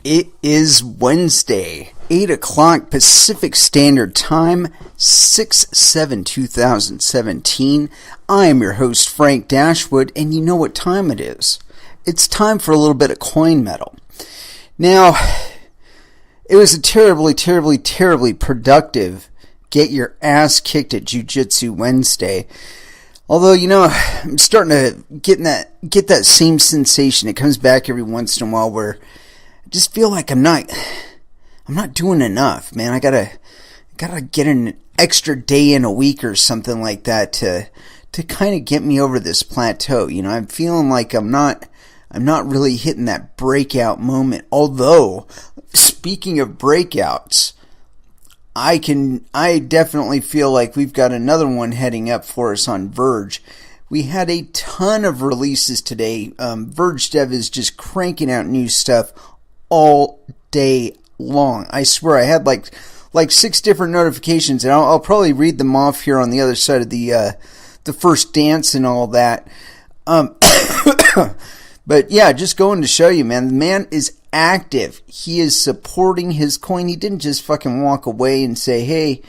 It is Wednesday, 8 o'clock Pacific Standard Time, 6/7/2017. I am your host, Frank Dashwood, and you know what time it is. It's time for a little bit of coin metal. Now, it was a terribly productive get your ass kicked at Jiu-Jitsu Wednesday. Although, I'm starting to get that same sensation. It comes back every once in a while where I just feel like I'm not doing enough, man. I gotta get an extra day in a week or something like that to kind of get me over this plateau. I'm feeling like I'm not really hitting that breakout moment. Although, speaking of breakouts, I definitely feel like we've got another one heading up for us on Verge. We had a ton of releases today. Verge Dev is just cranking out new stuff all day long. I swear I had like 6 different notifications, and I'll probably read them off here on the other side of the first dance and all that. But yeah, just going to show you, man, the man is active. He is supporting his coin. He didn't just fucking walk away and say, hey,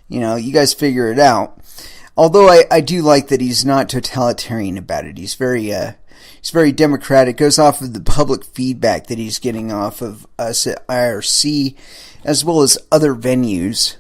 you guys figure it out. Although I do like that he's not totalitarian about it. He's very democratic. Goes off of the public feedback that he's getting off of us at IRC, as well as other venues.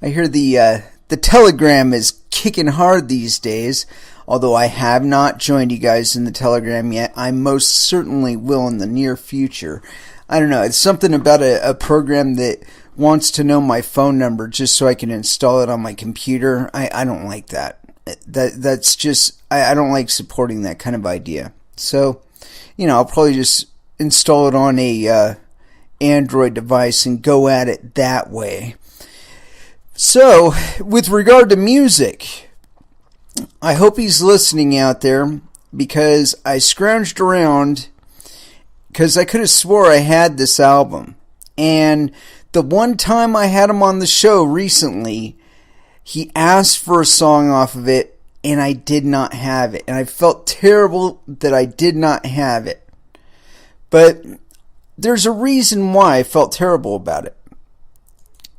I hear the Telegram is kicking hard these days. Although I have not joined you guys in the Telegram yet, I most certainly will in the near future. I don't know, it's something about a program that wants to know my phone number just so I can install it on my computer. I don't like that. That's just, I don't like supporting that kind of idea. So, I'll probably just install it on a Android device and go at it that way. So, with regard to music, I hope he's listening out there, because I scrounged around because I could have swore I had this album. And the one time I had him on the show recently, he asked for a song off of it, and I did not have it. And I felt terrible that I did not have it. But there's a reason why I felt terrible about it.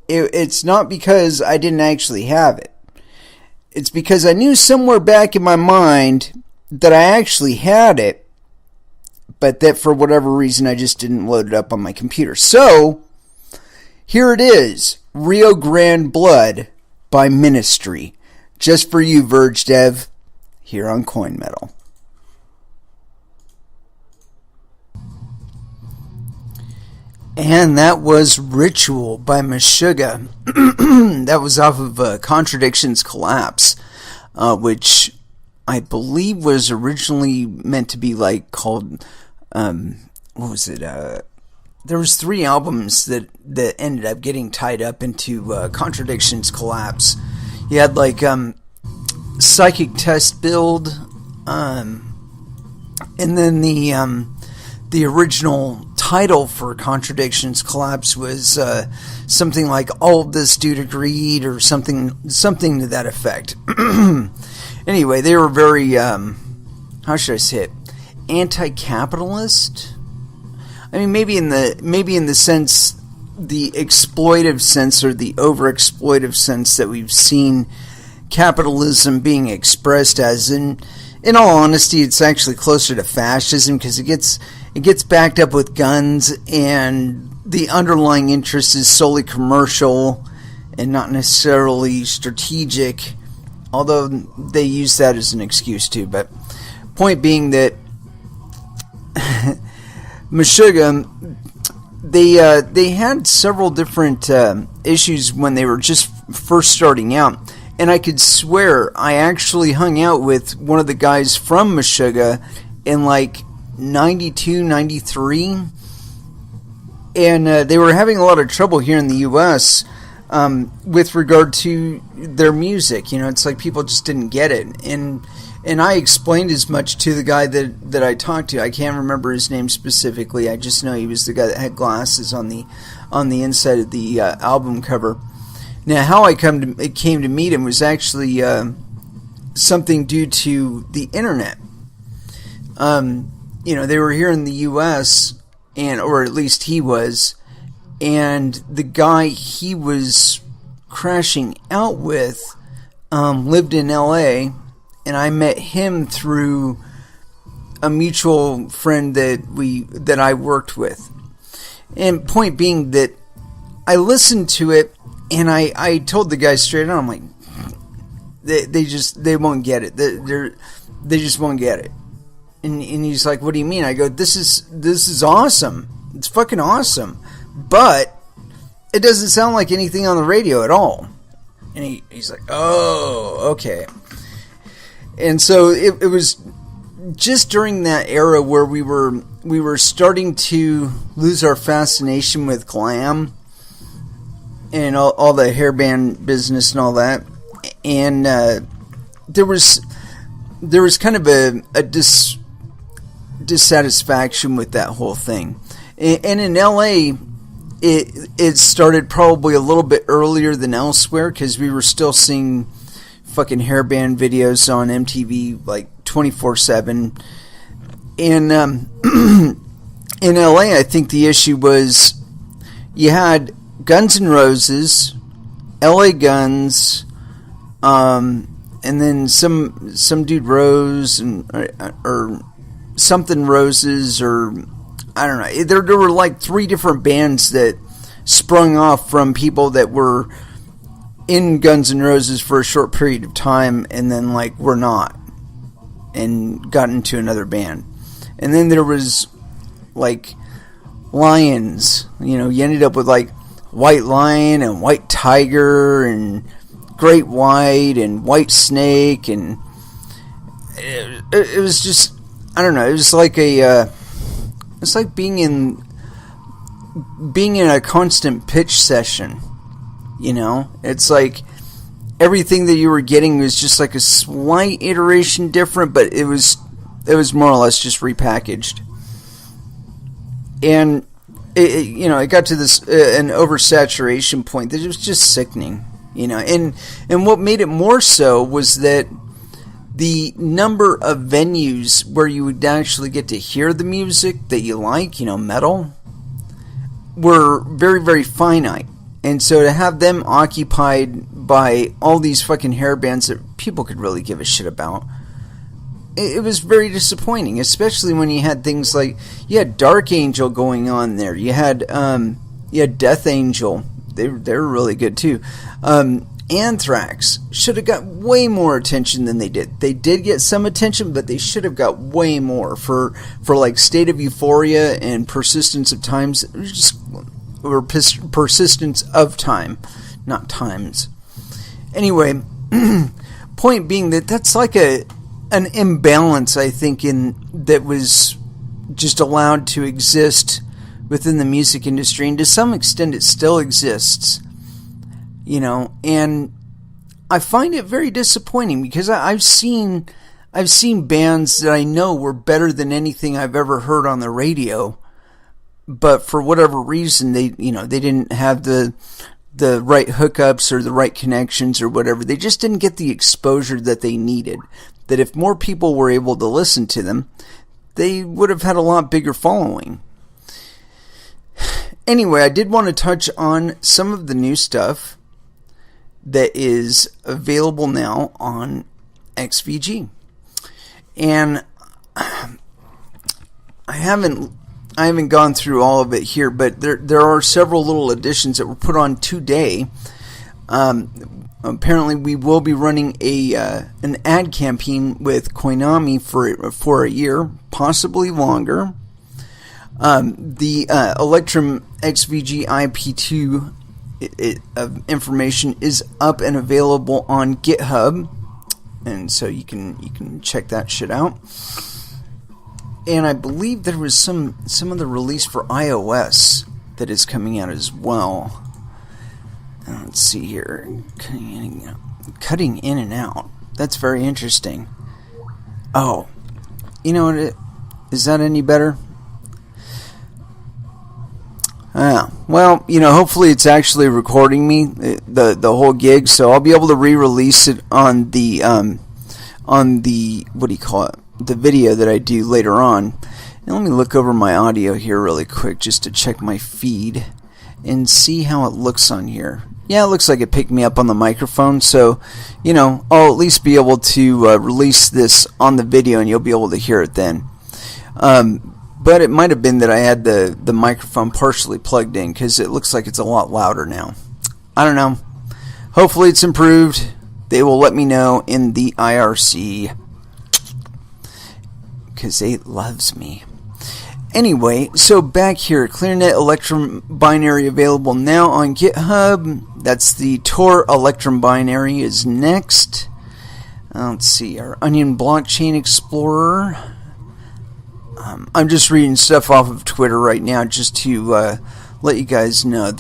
It's not because I didn't actually have it. It's because I knew somewhere back in my mind that I actually had it, but that for whatever reason I just didn't load it up on my computer. So, here it is, Rio Grande Blood by Ministry. Just for you, Verge Dev, here on Coin Metal. And that was Ritual by Meshuggah. That was off of Contradictions Collapse, which I believe was originally meant to be called, what was it? There was 3 albums that ended up getting tied up into Contradictions Collapse. You had Psychic Test Build, and then the original title for Contradictions Collapse was something like All of This Dude Agreed, or something to that effect. Anyway, they were very, how should I say it, anti-capitalist? I mean, maybe in the sense, the exploitive sense, or the over-exploitive sense that we've seen capitalism being expressed as. In all honesty, it's actually closer to fascism, because it gets backed up with guns, and the underlying interest is solely commercial and not necessarily strategic, although they use that as an excuse too. But point being that Meshuggah, they had several different issues when they were just first starting out, and I could swear I actually hung out with one of the guys from Meshuggah in 92, 93, and they were having a lot of trouble here in the U.S. With regard to their music. It's like people just didn't get it, and I explained as much to the guy that I talked to. I can't remember his name specifically. I just know he was the guy that had glasses on the inside of the album cover. Now, how I came to meet him was actually something due to the internet. They were here in the U.S., or at least he was, and the guy he was crashing out with lived in LA, and I met him through a mutual friend that I worked with. And point being that I listened to it, and I told the guy straight on, I'm like, they won't get it. They just won't get it. And he's like, what do you mean? I go, this is awesome. It's fucking awesome. But it doesn't sound like anything on the radio at all. And he's like, oh, okay. And so it was just during that era where we were starting to lose our fascination with glam and all the hairband business and all that. And there was kind of a dissatisfaction with that whole thing. And in LA, it started probably a little bit earlier than elsewhere, because we were still seeing fucking hairband videos on MTV like 24/7. And in LA, I think the issue was you had Guns N' Roses, LA Guns, and then some dude Rose or something Roses, or I don't know. There were like 3 different bands that sprung off from people that were in Guns N' Roses for a short period of time, and then like were not, and got into another band. And then there was like Lions. You ended up with like White Lion and White Tiger and Great White and White Snake, and it was just, I don't know. It was like it's like being in a constant pitch session. It's like everything that you were getting was just like a slight iteration different, but it was more or less just repackaged. And it got to this an oversaturation point that it was just sickening. And what made it more so was that the number of venues where you would actually get to hear the music that you like, metal, were very, very finite. And so to have them occupied by all these fucking hair bands that people could really give a shit about, it was very disappointing, especially when you had things like, you had Dark Angel going on there, you had Death Angel, they were really good too. Anthrax should have got way more attention than they did. They did get some attention, but they should have got way more for like State of Euphoria and Persistence of Times. It was just, or Persistence of Time, not Times. Anyway, point being that's like an imbalance, I think, that was just allowed to exist within the music industry, and to some extent it still exists. And I find it very disappointing, because I've seen bands that I know were better than anything I've ever heard on the radio, but for whatever reason they didn't have the right hookups or the right connections or whatever. They just didn't get the exposure that they needed. That if more people were able to listen to them, they would have had a lot bigger following. Anyway, I did want to touch on some of the new stuff that is available now on XVG. And I haven't gone through all of it here, but there are several little additions that were put on today. Apparently we will be running an ad campaign with Konami for a year, possibly longer. The Electrum XVG IP2 information is up and available on GitHub, and so you can check that shit out. And I believe there was some of the release for iOS that is coming out as well. Let's see here, cutting in and out. That's very interesting. Oh, you know what? Is that any better? Well, hopefully it's actually recording me the whole gig, so I'll be able to re-release it on the what do you call it? The video that I do later on. Now let me look over my audio here really quick just to check my feed and see how it looks on here. Yeah, it looks like it picked me up on the microphone, so, I'll at least be able to release this on the video and you'll be able to hear it then. But it might have been that I had the microphone partially plugged in, because it looks like it's a lot louder now. I don't know. Hopefully it's improved. They will let me know in the IRC, because they loves me. Anyway, so back here, ClearNet Electrum binary available now on GitHub. That's the Tor Electrum binary is next. Let's see, our Onion Blockchain Explorer. I'm just reading stuff off of Twitter right now just to let you guys know.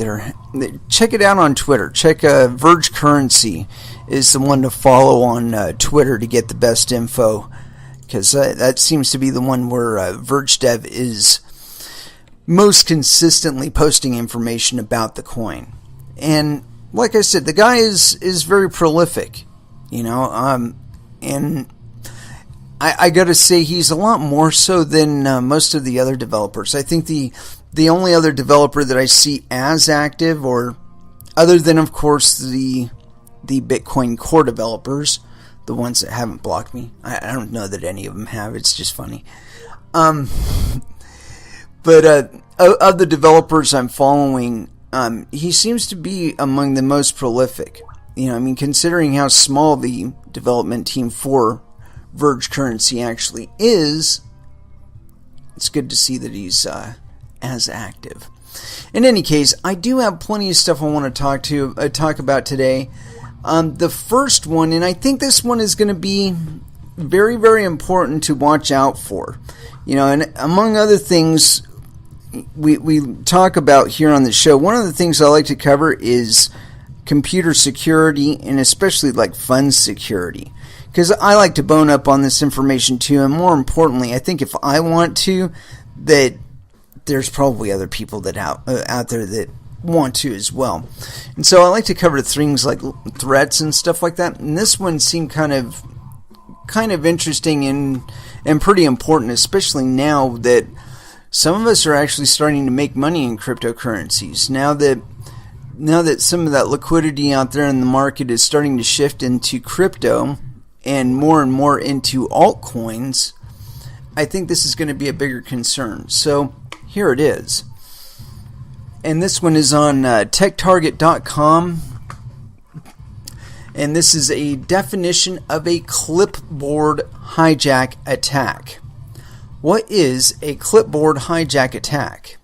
Check it out on Twitter. Check Verge Currency is the one to follow on Twitter to get the best info, because that seems to be the one where VergeDev is most consistently posting information about the coin. And like I said, the guy is very prolific, and I gotta say he's a lot more so than most of the other developers. I think the only other developer that I see as active, or other than of course the Bitcoin Core developers, the ones that haven't blocked me. I don't know that any of them have. It's just funny. But of the developers I'm following, he seems to be among the most prolific. Considering how small the development team for Verge Currency actually is, it's good to see that he's as active. In any case, I do have plenty of stuff I want to talk about today. The first one, and I think this one is going to be very, very important to watch out for. And among other things we talk about here on the show, one of the things I like to cover is computer security, and especially like fund security, because I like to bone up on this information too. And more importantly, I think if I want to, that there's probably other people that out there that want to as well. And so I like to cover things like threats and stuff like that. And this one seemed kind of interesting and pretty important, especially now that some of us are actually starting to make money in cryptocurrencies. Now that some of that liquidity out there in the market is starting to shift into crypto and more into altcoins, I think this is going to be a bigger concern. So here it is. And this one is on techtarget.com. And this is a definition of a clipboard hijack attack. What is a clipboard hijack attack?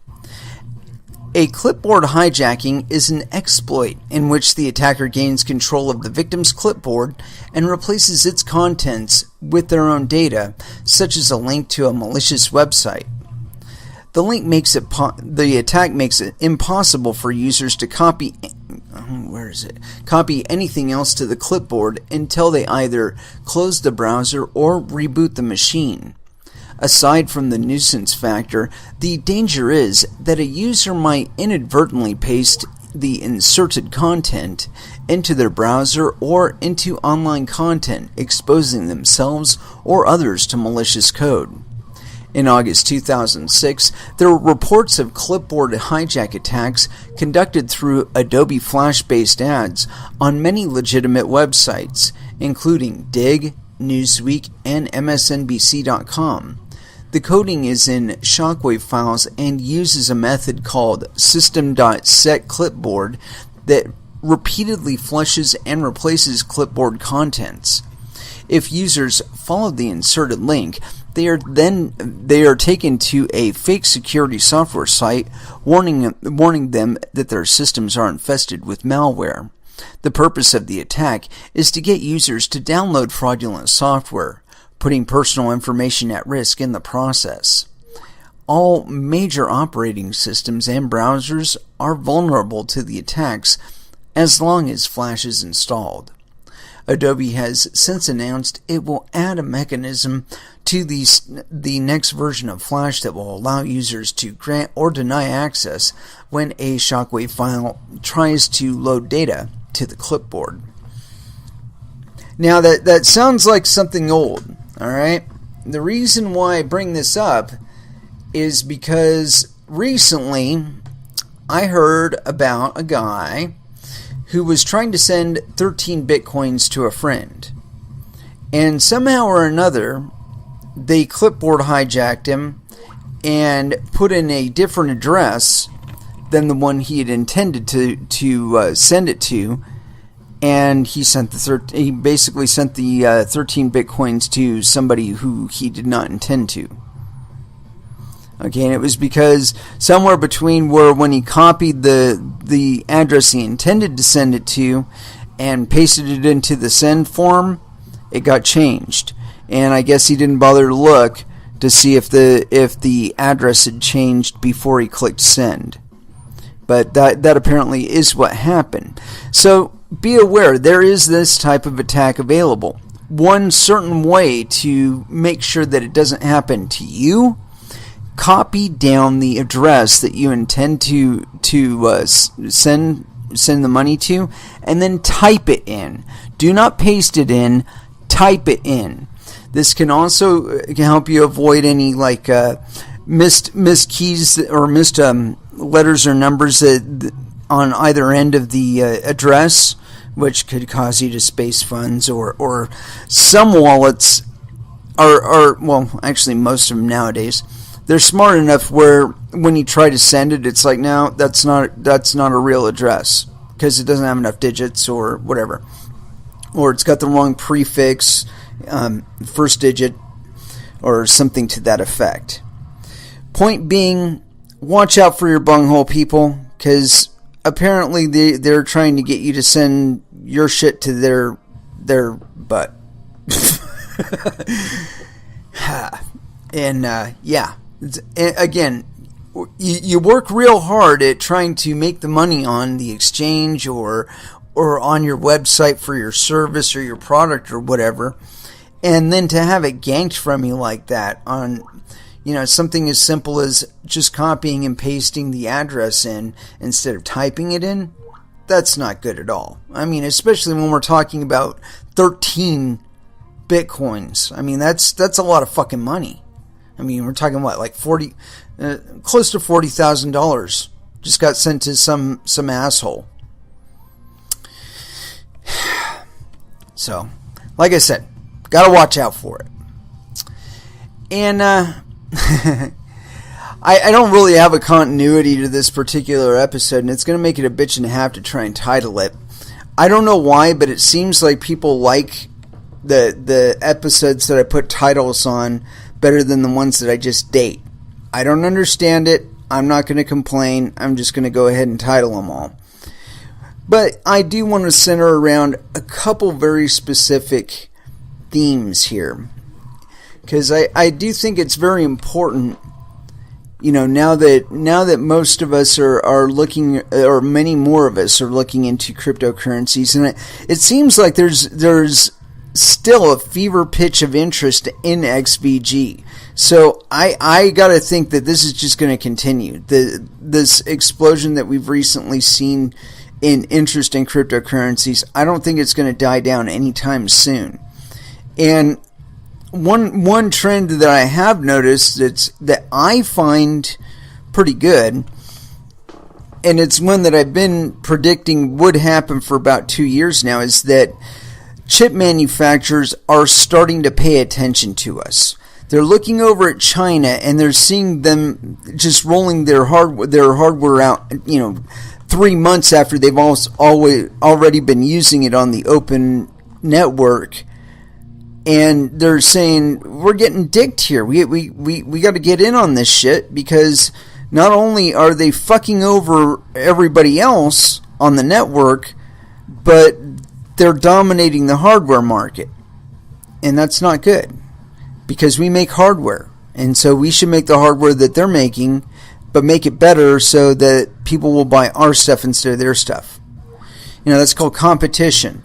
A clipboard hijacking is an exploit in which the attacker gains control of the victim's clipboard and replaces its contents with their own data, such as a link to a malicious website. The attack makes it impossible for users to copy anything else to the clipboard until they either close the browser or reboot the machine. Aside from the nuisance factor, the danger is that a user might inadvertently paste the inserted content into their browser or into online content, exposing themselves or others to malicious code. In August 2006, there were reports of clipboard hijack attacks conducted through Adobe Flash-based ads on many legitimate websites, including Dig, Newsweek, and MSNBC.com. The coding is in shockwave files and uses a method called system.setClipboard that repeatedly flushes and replaces clipboard contents. If users follow the inserted link, they are taken to a fake security software site warning them that their systems are infested with malware. The purpose of the attack is to get users to download fraudulent software, putting personal information at risk in the process. All major operating systems and browsers are vulnerable to the attacks as long as Flash is installed. Adobe has since announced it will add a mechanism to the next version of Flash that will allow users to grant or deny access when a shockwave file tries to load data to the clipboard. Now that sounds like something old, alright? The reason why I bring this up is because recently I heard about a guy who was trying to send 13 Bitcoins to a friend. And somehow or another, they Clipboard hijacked him and put in a different address than the one he had intended to send it to. And he basically sent the 13 Bitcoins to somebody who he did not intend to. Okay, and it was because somewhere between when he copied the address he intended to send it to and pasted it into the send form, it got changed. And I guess he didn't bother to look to see if the address had changed before he clicked send. But that apparently is what happened. So be aware, there is this type of attack available. One certain way to make sure that it doesn't happen to you: copy down the address that you intend to send the money to, and then type it in. Do not paste it in. Type it in. This can also help you avoid any missed keys or missed letters or numbers on either end of the address, which could cause you to space funds, or some wallets are well, actually most of them nowadays, they're smart enough where when you try to send it, it's like, no, that's not a real address because it doesn't have enough digits or whatever, or it's got the wrong prefix, first digit, or something to that effect. Point being, watch out for your bunghole people, because apparently they're trying to get you to send your shit to their butt. And yeah, again, you work real hard at trying to make the money on the exchange or on your website for your service or your product or whatever, and then to have it ganked from you like that on, something as simple as just copying and pasting the address in instead of typing it in, that's not good at all. I mean, especially when we're talking about 13 Bitcoins. I mean, that's a lot of fucking money. I mean, we're talking what, like close to $40,000 just got sent to some asshole. So, like I said, gotta watch out for it. And I don't really have a continuity to this particular episode, and it's going to make it a bitch and a half to try and title it. I don't know why, but it seems like people like the episodes that I put titles on better than the ones that I just date. I don't understand it. I'm not going to complain. I'm just going to go ahead and title them all. But I do want to center around a couple very specific themes here, because I do think it's very important, now that most of us are looking, or many more of us are looking into cryptocurrencies, and it seems like there's still a fever pitch of interest in XVG. So I gotta think that this is just going to continue. This explosion that we've recently seen in interest in cryptocurrencies, I don't think it's going to die down anytime soon. And one trend that I have noticed that I find pretty good, and it's one that I've been predicting would happen for about 2 years now, is that chip manufacturers are starting to pay attention to us. They're looking over at China, and they're seeing them just rolling their hardware out, 3 months after they've already been using it on the open network. And they're saying, we're getting dicked here. We got to get in on this shit, because not only are they fucking over everybody else on the network, but they're dominating the hardware market. And that's not good, because we make hardware. And so we should make the hardware that they're making, but make it better so that people will buy our stuff instead of their stuff. That's called competition.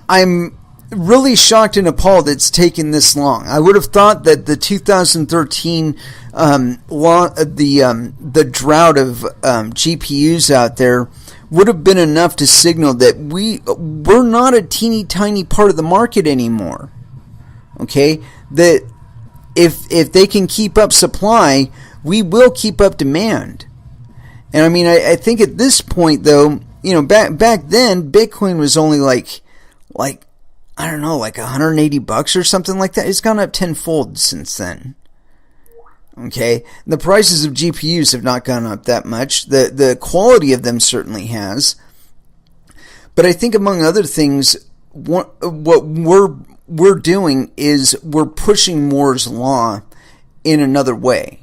I'm really shocked and appalled it's taken this long. I would have thought that the 2013 the drought of GPUs out there would have been enough to signal that we're not a teeny tiny part of the market anymore. Okay, that if they can keep up supply, we will keep up demand. And I mean, I think at this point, though, you know, back then, Bitcoin was only like I don't know, like $180 or something like that. It's gone up tenfold since then. Okay, the prices of GPUs have not gone up that much. The quality of them certainly has. But I think, among other things, what we're doing is we're pushing Moore's law in another way.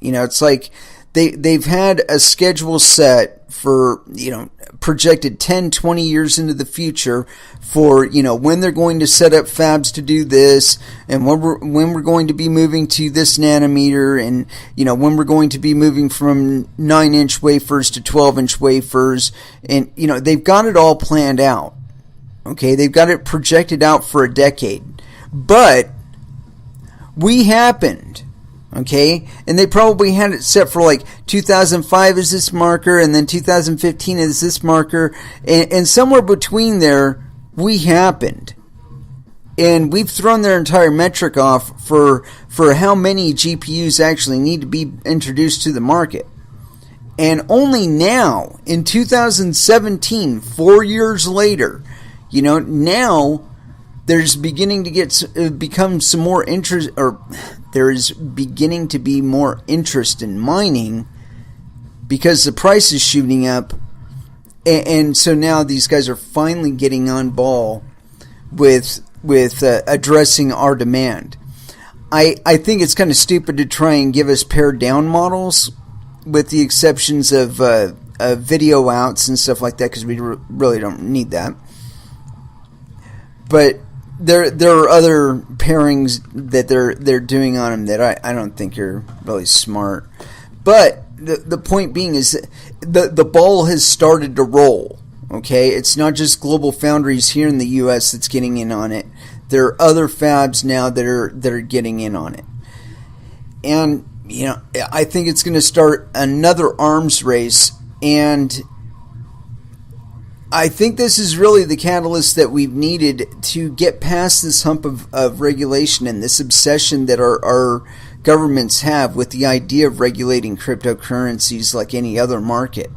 You know, it's like they've had a schedule set for, you know, projected 10, 20 years into the future for, you know, when they're going to set up fabs to do this, and when we're going to be moving to this nanometer, and, you know, when we're going to be moving from 9-inch wafers to 12-inch wafers, and, you know, they've got it all planned out. Okay, they've got it projected out for a decade. But we happened. Okay, and they probably had it set for like 2005 as this marker, and then 2015 as this marker, and somewhere between there, we happened. And we've thrown their entire metric off for how many GPUs actually need to be introduced to the market. And only now, in 2017, 4 years later, you know, now there's beginning to become some more interest, or there is beginning to be more interest in mining because the price is shooting up, and so now these guys are finally getting on ball with addressing our demand. I think it's kind of stupid to try and give us pared down models, with the exceptions of video outs and stuff like that, because we really don't need that. But there are other pairings that they're doing on them that I don't think are really smart. But the point being is that the ball has started to roll. Okay, it's not just Global Foundries here in the U.S. that's getting in on it. There are other fabs now that are getting in on it. And, you know, I think it's going to start another arms race, and I think this is really the catalyst that we've needed to get past this hump of regulation and this obsession that our governments have with the idea of regulating cryptocurrencies like any other market.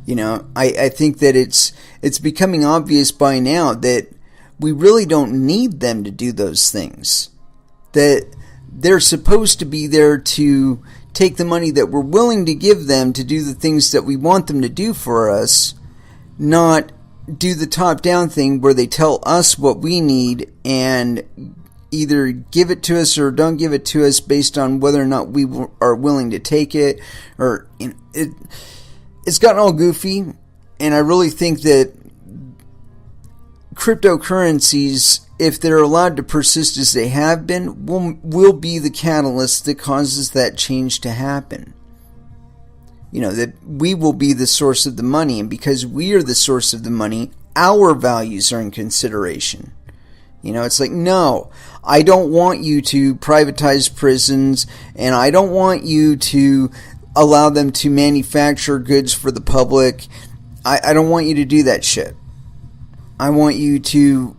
You know, I think that it's becoming obvious by now that we really don't need them to do those things. That they're supposed to be there to take the money that we're willing to give them to do the things that we want them to do for us, not do the top-down thing where they tell us what we need and either give it to us or don't give it to us based on whether or not we are willing to take it. Or, you know, it's gotten all goofy, and I really think that cryptocurrencies, if they're allowed to persist as they have been, will be the catalyst that causes that change to happen. You know, that we will be the source of the money, and because we are the source of the money, our values are in consideration. You know, it's like, no, I don't want you to privatize prisons, and I don't want you to allow them to manufacture goods for the public. I don't want you to do that shit. I want you to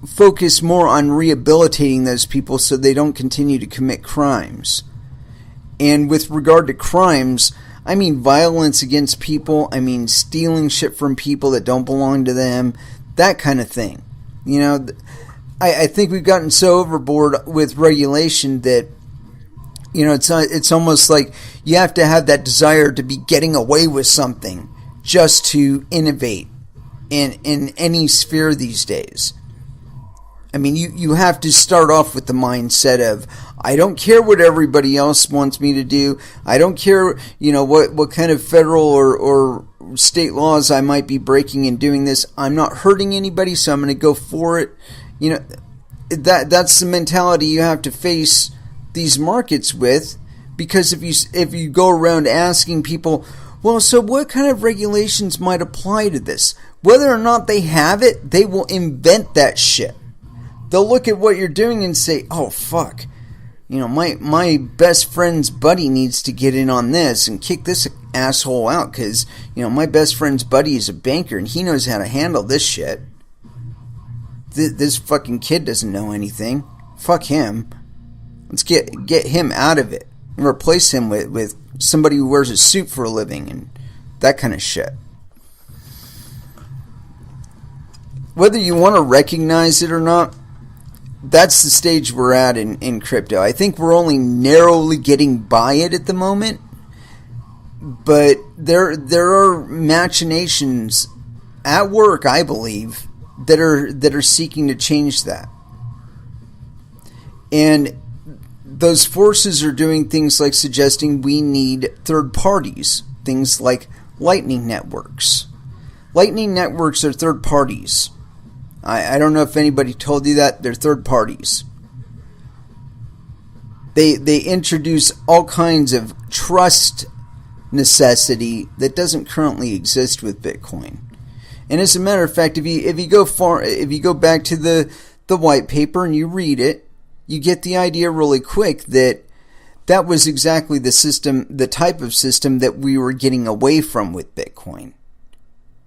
focus more on rehabilitating those people so they don't continue to commit crimes. And with regard to crimes, I mean violence against people, I mean stealing shit from people that don't belong to them, that kind of thing. You know, I think we've gotten so overboard with regulation that, you know, it's almost like you have to have that desire to be getting away with something just to innovate in any sphere these days. I mean, you have to start off with the mindset of, I don't care what everybody else wants me to do. I don't care, you know, what kind of federal or state laws I might be breaking in doing this. I'm not hurting anybody, so I'm going to go for it. You know, that's the mentality you have to face these markets with, because if you go around asking people, well, so what kind of regulations might apply to this? Whether or not they have it, they will invent that shit. They'll look at what you're doing and say, oh, fuck. You know, my best friend's buddy needs to get in on this and kick this asshole out because, you know, my best friend's buddy is a banker and he knows how to handle this shit. This fucking kid doesn't know anything. Fuck him. Let's get him out of it. and replace him with somebody who wears a suit for a living and that kind of shit. Whether you want to recognize it or not, that's the stage we're at in crypto. I think we're only narrowly getting by it at the moment, but there are machinations at work, I believe, that are seeking to change that. And those forces are doing things like suggesting we need third parties, things like Lightning networks. Lightning networks are third parties. I don't know if anybody told you that. They're third parties. They introduce all kinds of trust necessity that doesn't currently exist with Bitcoin. And as a matter of fact, if you go back to the white paper and you read it, you get the idea really quick that was exactly the system, the type of system that we were getting away from with Bitcoin.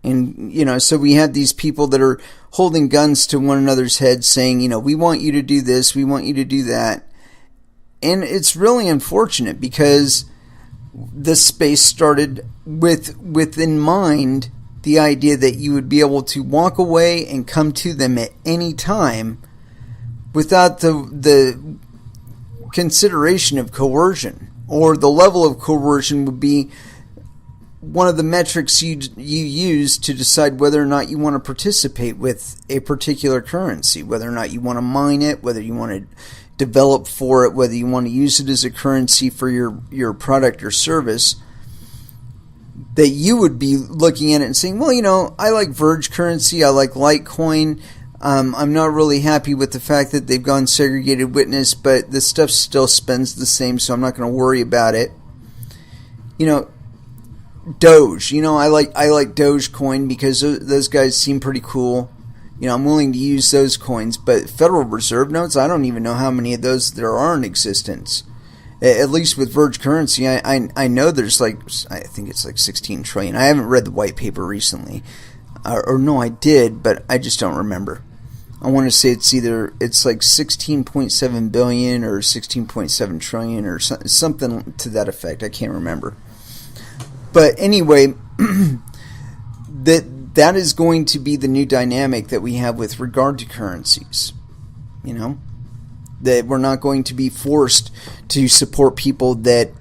And, so we had these people that are holding guns to one another's heads saying, we want you to do this, we want you to do that. And it's really unfortunate because this space started with in mind the idea that you would be able to walk away and come to them at any time without the consideration of coercion, or the level of coercion would be one of the metrics you use to decide whether or not you want to participate with a particular currency, whether or not you want to mine it, whether you want to develop for it, whether you want to use it as a currency for your product or service. That you would be looking at it and saying, well, I like Verge currency, I like Litecoin. I'm not really happy with the fact that they've gone segregated witness, but the stuff still spends the same, so I'm not going to worry about it. Doge, I like Dogecoin because those guys seem pretty cool. I'm willing to use those coins, but Federal Reserve notes, I don't even know how many of those there are in existence. At least with Verge currency, I know there's I think it's 16 trillion. I haven't read the white paper recently. Or no, I did, but I just don't remember. I want to say it's like 16.7 billion or 16.7 trillion or something to that effect. I can't remember. But anyway, that is going to be the new dynamic that we have with regard to currencies. That we're not going to be forced to support people that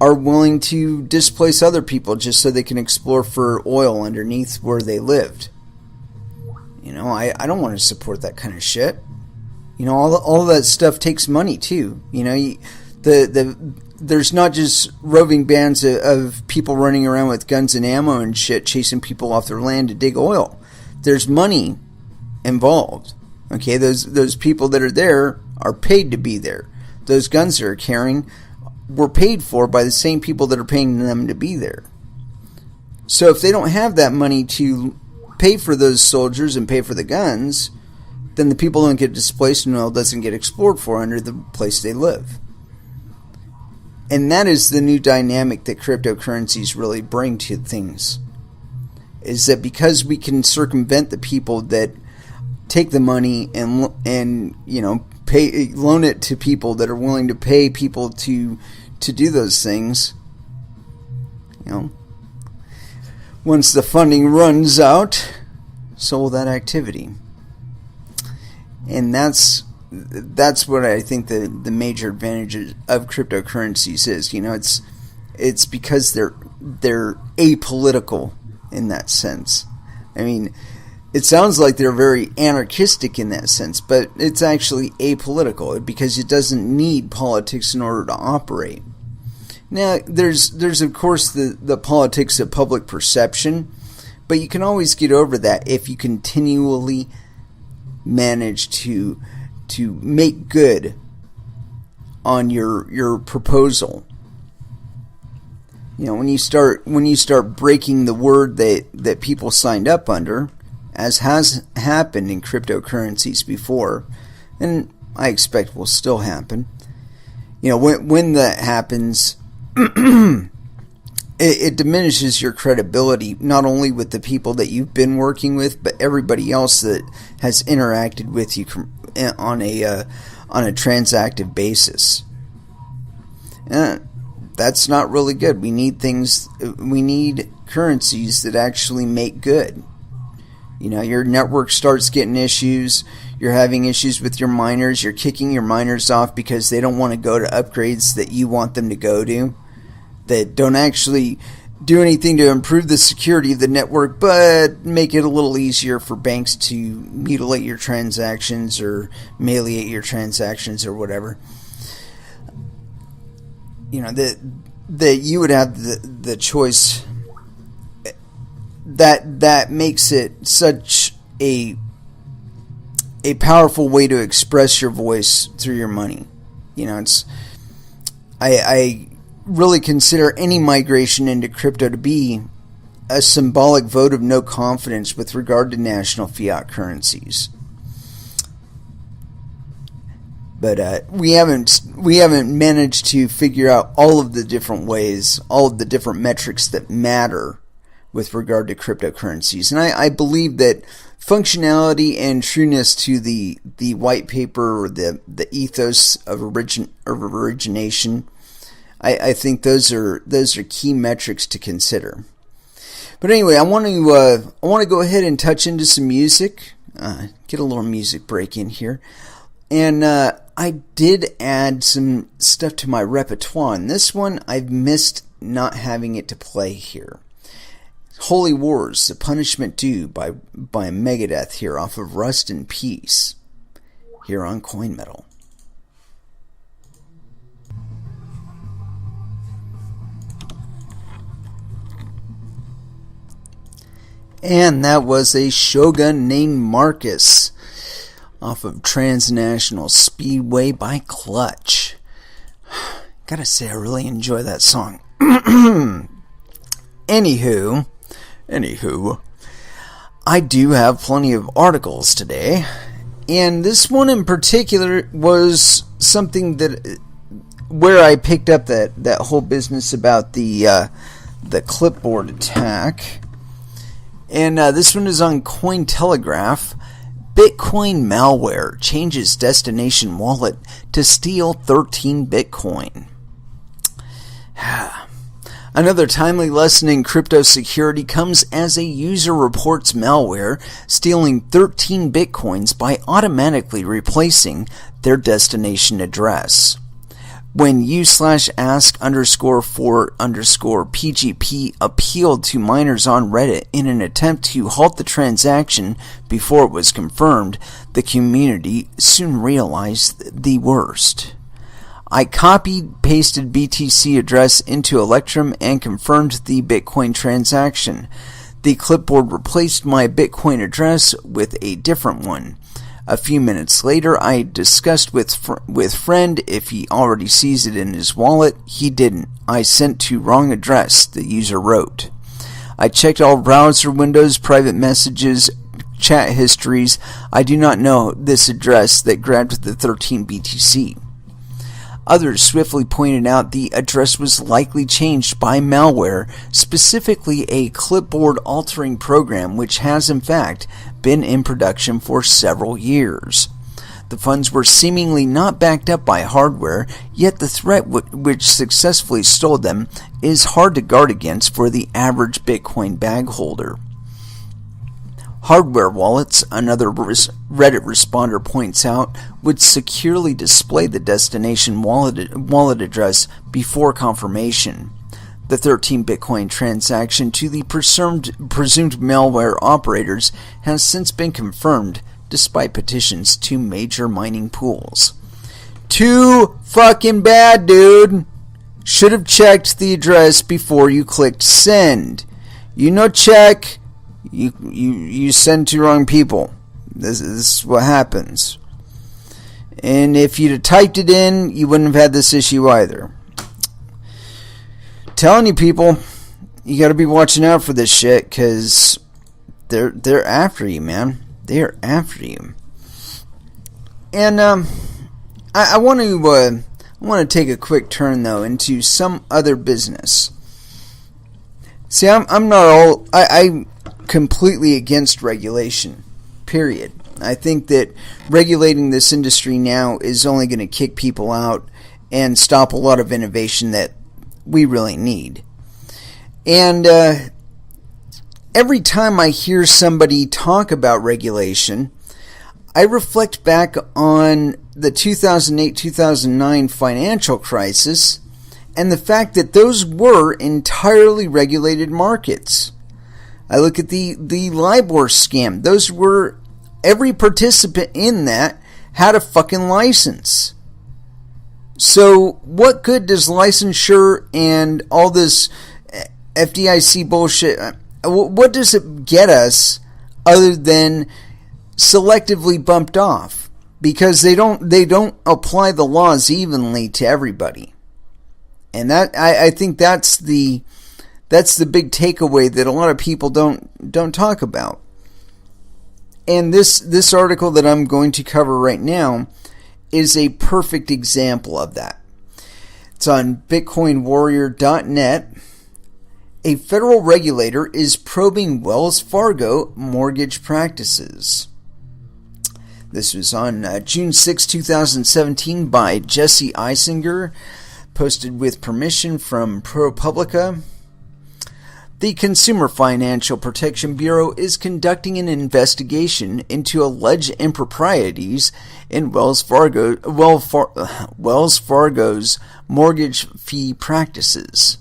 are willing to displace other people just so they can explore for oil underneath where they lived. I don't want to support that kind of shit. All of that stuff takes money too. There's not just roving bands of people running around with guns and ammo and shit chasing people off their land to dig oil. There's money involved. Okay, those people that are there are paid to be there. Those guns they're carrying were paid for by the same people that are paying them to be there. So if they don't have that money to pay for those soldiers and pay for the guns, then the people don't get displaced and oil doesn't get explored for under the place they live. And that is the new dynamic that cryptocurrencies really bring to things. Is that because we can circumvent the people that take the money and loan it to people that are willing to pay people to do those things. Once the funding runs out, so will that activity. And that's what I think the major advantage of cryptocurrencies is. It's because they're apolitical in that sense. I mean, it sounds like they're very anarchistic in that sense, but it's actually apolitical because it doesn't need politics in order to operate. Now, there's of course the politics of public perception, but you can always get over that if you continually manage to make good on your proposal. When you start breaking the word that people signed up under, as has happened in cryptocurrencies before, and I expect will still happen. When that happens, it diminishes your credibility, not only with the people that you've been working with, but everybody else that has interacted with you on a transactive basis. That's not really good. We need currencies that actually make good. Your network starts getting issues. You're having issues with your miners. You're kicking your miners off because they don't want to go to upgrades that you want them to go to, that don't actually do anything to improve the security of the network, but make it a little easier for banks to mutilate your transactions or meliate your transactions or whatever. That you would have the choice. That makes it such a powerful way to express your voice through your money. I really consider any migration into crypto to be a symbolic vote of no confidence with regard to national fiat currencies. But we haven't managed to figure out all of the different ways, all of the different metrics that matter with regard to cryptocurrencies. And I believe that functionality and trueness to the white paper or the ethos of origination, I think those are key metrics to consider. But anyway, I want to go ahead and touch into some music. Get a little music break in here. And I did add some stuff to my repertoire, and this one I've missed not having it to play here. Holy Wars, The Punishment Due by Megadeth here off of Rust in Peace here on Coin Metal. And that was a Shogun named Marcus off of Transnational Speedway by Clutch. Gotta say, I really enjoy that song. Anywho, I do have plenty of articles today, and this one in particular was something where I picked up that whole business about the Clipboard attack, and this one is on Cointelegraph. Bitcoin malware changes destination wallet to steal 13 Bitcoin. Another timely lesson in crypto security comes as a user reports malware stealing 13 Bitcoins by automatically replacing their destination address. When u/ask_for_PGP appealed to miners on Reddit in an attempt to halt the transaction before it was confirmed, the community soon realized the worst. I copied-pasted BTC address into Electrum and confirmed the Bitcoin transaction. The clipboard replaced my Bitcoin address with a different one. A few minutes later, I discussed with friend if he already sees it in his wallet. He didn't. I sent to wrong address, the user wrote. I checked all browser windows, private messages, chat histories. I do not know this address that grabbed the 13 BTC. Others swiftly pointed out the address was likely changed by malware, specifically a clipboard altering program which has in fact been in production for several years. The funds were seemingly not backed up by hardware, yet the threat which successfully stole them is hard to guard against for the average Bitcoin bag holder. Hardware wallets, another Reddit responder points out, would securely display the destination wallet address before confirmation. The 13 Bitcoin transaction to the presumed malware operators has since been confirmed, despite petitions to major mining pools. Too fucking bad, dude! Should have checked the address before you clicked send. Check. You send to wrong people. This is what happens. And if you'd have typed it in, you wouldn't have had this issue either. Telling you people, you got to be watching out for this shit, because they're after you, man. They're after you. And I want to take a quick turn though into some other business. See, I'm completely against regulation, period. I think that regulating this industry now is only going to kick people out and stop a lot of innovation that we really need. And every time I hear somebody talk about regulation, I reflect back on the 2008-2009 financial crisis and the fact that those were entirely regulated markets. I look at the LIBOR scam. Those were, every participant in that had a fucking license. So what good does licensure and all this FDIC bullshit, what does it get us other than selectively bumped off? Because they don't apply the laws evenly to everybody. And that I think that's the big takeaway that a lot of people don't talk about. And this article that I'm going to cover right now is a perfect example of that. It's on bitcoinwarrior.net. A federal regulator is probing Wells Fargo mortgage practices. This was on June 6, 2017 by Jesse Eisinger, posted with permission from ProPublica. The Consumer Financial Protection Bureau is conducting an investigation into alleged improprieties in Wells Fargo's mortgage fee practices.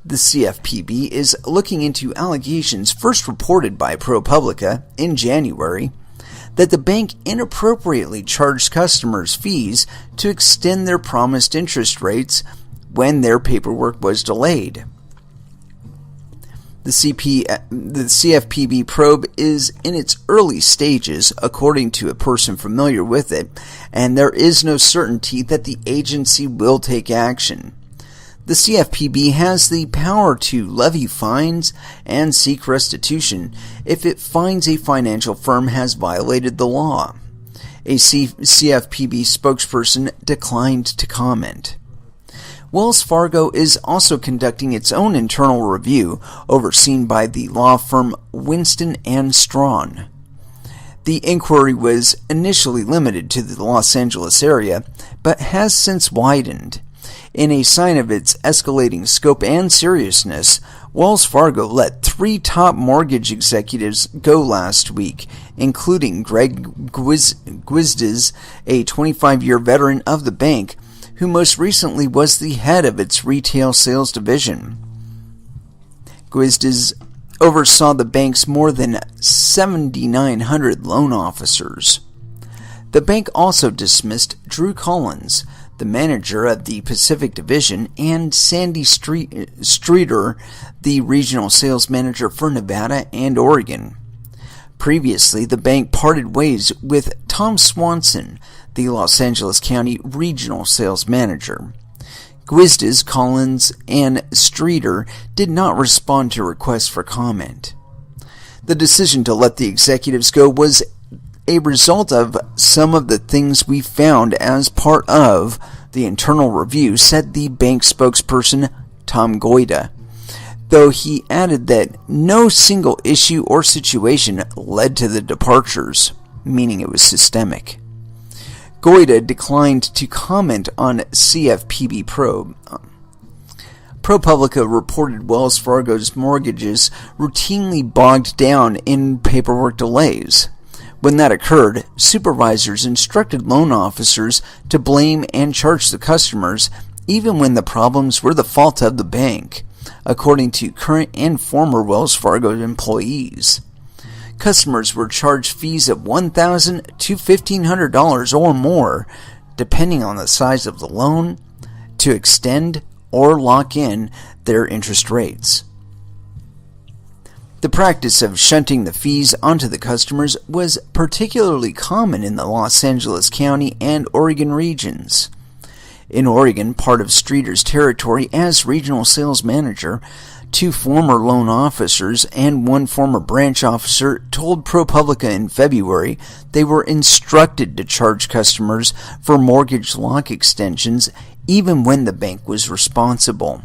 The CFPB is looking into allegations first reported by ProPublica in January that the bank inappropriately charged customers fees to extend their promised interest rates when their paperwork was delayed. The CFPB probe is in its early stages, according to a person familiar with it, and there is no certainty that the agency will take action. The CFPB has the power to levy fines and seek restitution if it finds a financial firm has violated the law. A CFPB spokesperson declined to comment. Wells Fargo is also conducting its own internal review, overseen by the law firm Winston & Strawn. The inquiry was initially limited to the Los Angeles area, but has since widened. In a sign of its escalating scope and seriousness, Wells Fargo let 3 top mortgage executives go last week, including Greg Guisdes, a 25-year veteran of the bank, who most recently was the head of its retail sales division. Guisdes oversaw the bank's more than 7,900 loan officers. The bank also dismissed Drew Collins, the manager of the Pacific Division, and Sandy Streeter, the regional sales manager for Nevada and Oregon. Previously, the bank parted ways with Tom Swanson, the Los Angeles County regional sales manager. Guisdes, Collins, and Streeter did not respond to requests for comment. The decision to let the executives go was a result of some of the things we found as part of the internal review, said the bank spokesperson Tom Goida, though he added that no single issue or situation led to the departures, meaning it was systemic. Goida declined to comment on CFPB probe. ProPublica reported Wells Fargo's mortgages routinely bogged down in paperwork delays. When that occurred, supervisors instructed loan officers to blame and charge the customers, even when the problems were the fault of the bank, according to current and former Wells Fargo employees. Customers were charged fees of $1,000 to $1,500 or more, depending on the size of the loan, to extend or lock in their interest rates. The practice of shunting the fees onto the customers was particularly common in the Los Angeles County and Oregon regions. In Oregon, part of Streeter's territory as regional sales manager, 2 former loan officers and 1 former branch officer told ProPublica in February they were instructed to charge customers for mortgage lock extensions even when the bank was responsible.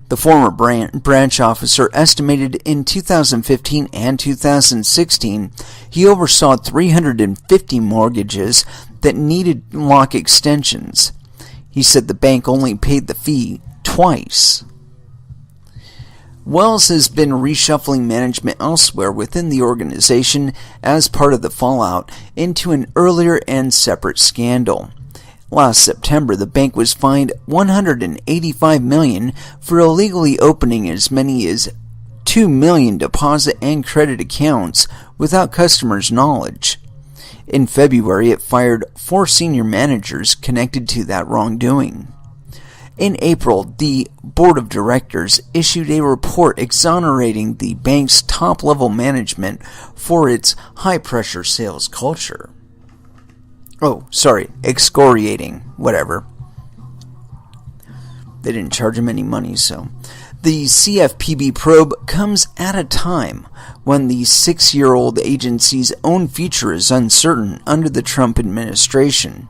The former branch officer estimated in 2015 and 2016 he oversaw 350 mortgages that needed lock extensions. He said the bank only paid the fee twice. Wells has been reshuffling management elsewhere within the organization as part of the fallout into an earlier and separate scandal. Last September, the bank was fined $185 million for illegally opening as many as 2 million deposit and credit accounts without customers' knowledge. In February, it fired 4 senior managers connected to that wrongdoing. In April, the board of directors issued a report exonerating the bank's top-level management for its high-pressure sales culture. Excoriating, whatever. They didn't charge him any money, so. The CFPB probe comes at a time when the 6-year-old agency's own future is uncertain under the Trump administration.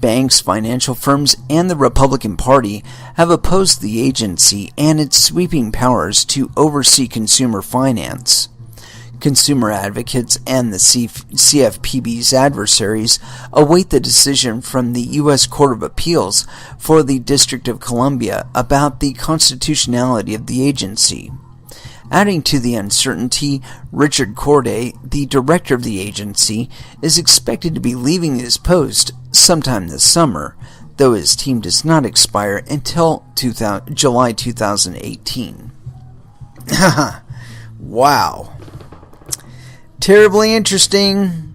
Banks, financial firms, and the Republican Party have opposed the agency and its sweeping powers to oversee consumer finance. Consumer advocates and the CFPB's adversaries await the decision from the U.S. Court of Appeals for the District of Columbia about the constitutionality of the agency. Adding to the uncertainty, Richard Corday, the director of the agency, is expected to be leaving his post sometime this summer, though his team does not expire until July 2018. Wow. Terribly interesting.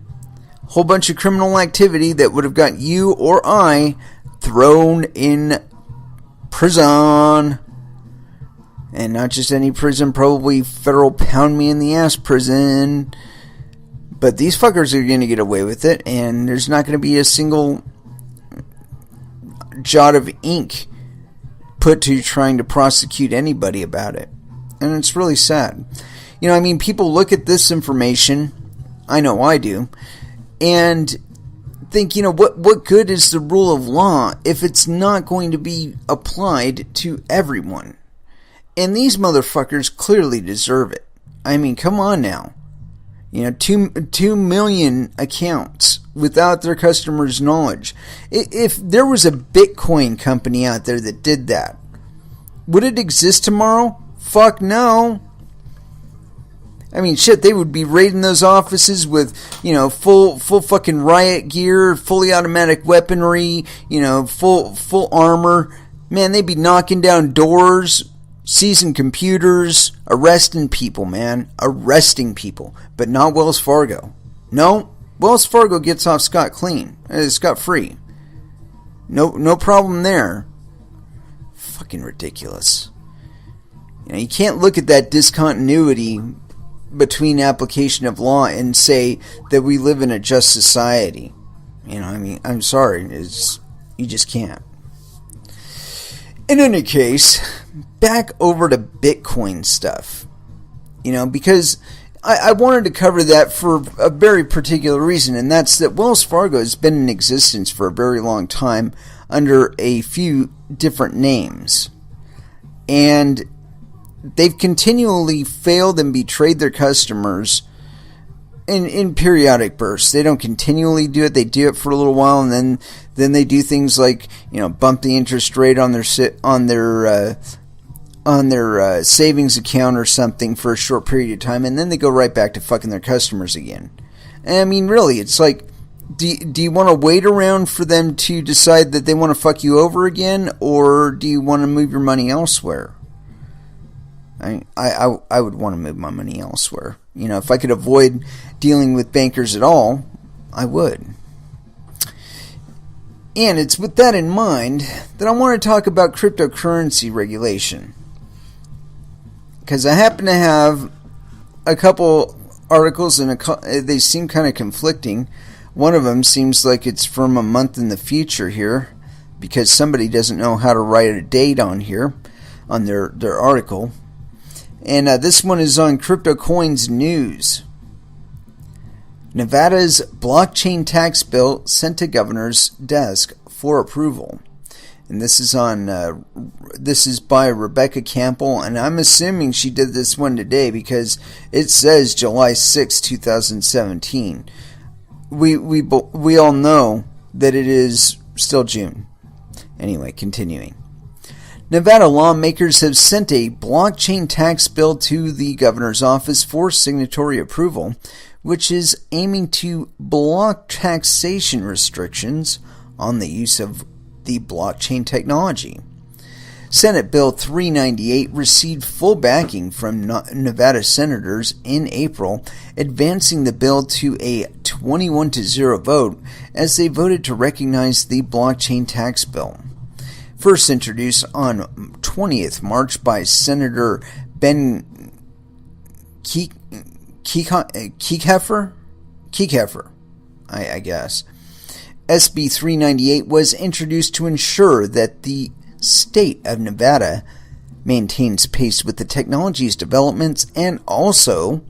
Whole bunch of criminal activity that would have got you or I thrown in prison. And not just any prison, probably federal pound me in the ass prison. But these fuckers are going to get away with it, and there's not going to be a single jot of ink put to trying to prosecute anybody about it. And it's really sad. People look at this information, I know I do, and think, what good is the rule of law if it's not going to be applied to everyone? And these motherfuckers clearly deserve it. Come on now. 2 million accounts without their customers' knowledge. If there was a Bitcoin company out there that did that, would it exist tomorrow? Fuck no. They would be raiding those offices with, full fucking riot gear, fully automatic weaponry, full armor. Man, they'd be knocking down doors, seizing computers, arresting people, man. Arresting people. But not Wells Fargo. No, Wells Fargo gets off scot-free. No problem there. Fucking ridiculous. You can't look at that discontinuity between application of law and say that we live in a just society. I'm sorry. You just can't. In any case, back over to Bitcoin stuff. Because I wanted to cover that for a very particular reason, and that's that Wells Fargo has been in existence for a very long time under a few different names. And they've continually failed and betrayed their customers in periodic bursts. They don't continually do it. They do it for a little while, and then they do things like, bump the interest rate on their savings account or something for a short period of time, and then they go right back to fucking their customers again. And really, it's like, do you want to wait around for them to decide that they want to fuck you over again, or do you want to move your money elsewhere? I would want to move my money elsewhere. If I could avoid dealing with bankers at all, I would. And it's with that in mind that I want to talk about cryptocurrency regulation. Because I happen to have a couple articles, and they seem kind of conflicting. One of them seems like it's from a month in the future here, because somebody doesn't know how to write a date on here, on their article. And this one is on CryptoCoins News. Nevada's blockchain tax bill sent to governor's desk for approval. And this is by Rebecca Campbell, and I'm assuming she did this one today because it says July 6, 2017. We all know that it is still June. Anyway, continuing. Nevada lawmakers have sent a blockchain tax bill to the governor's office for signatory approval, which is aiming to block taxation restrictions on the use of the blockchain technology. Senate Bill 398 received full backing from Nevada senators in April, advancing the bill to a 21-0 vote as they voted to recognize the blockchain tax bill. First introduced on 20th March by Senator Ben Kieckhefer, I guess. SB 398 was introduced to ensure that the state of Nevada maintains pace with the technology's developments and also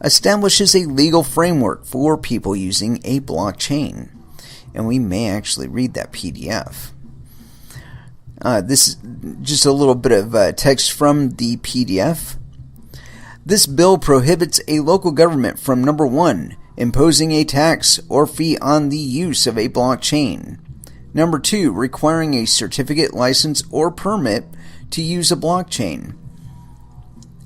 establishes a legal framework for people using a blockchain. And we may actually read that PDF. This is just a little bit of text from the PDF. This bill prohibits a local government from, number 1, imposing a tax or fee on the use of a blockchain. Number 2, requiring a certificate, license, or permit to use a blockchain.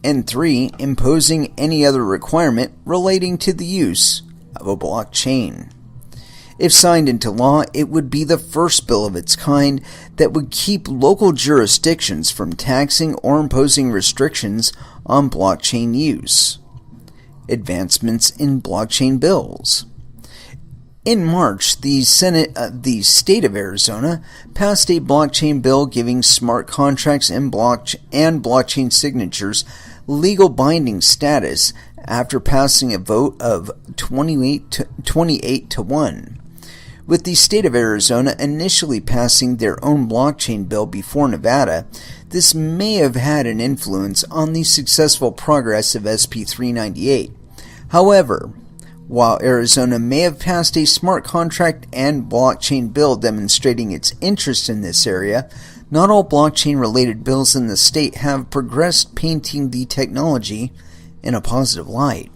And 3, imposing any other requirement relating to the use of a blockchain. If signed into law, it would be the first bill of its kind that would keep local jurisdictions from taxing or imposing restrictions on blockchain use. Advancements in blockchain bills. In March, the state of Arizona passed a blockchain bill giving smart contracts and blockchain signatures legal binding status after passing a vote of 28 to 1. With the state of Arizona initially passing their own blockchain bill before Nevada, this may have had an influence on the successful progress of SB 398. However, while Arizona may have passed a smart contract and blockchain bill demonstrating its interest in this area, not all blockchain-related bills in the state have progressed, painting the technology in a positive light.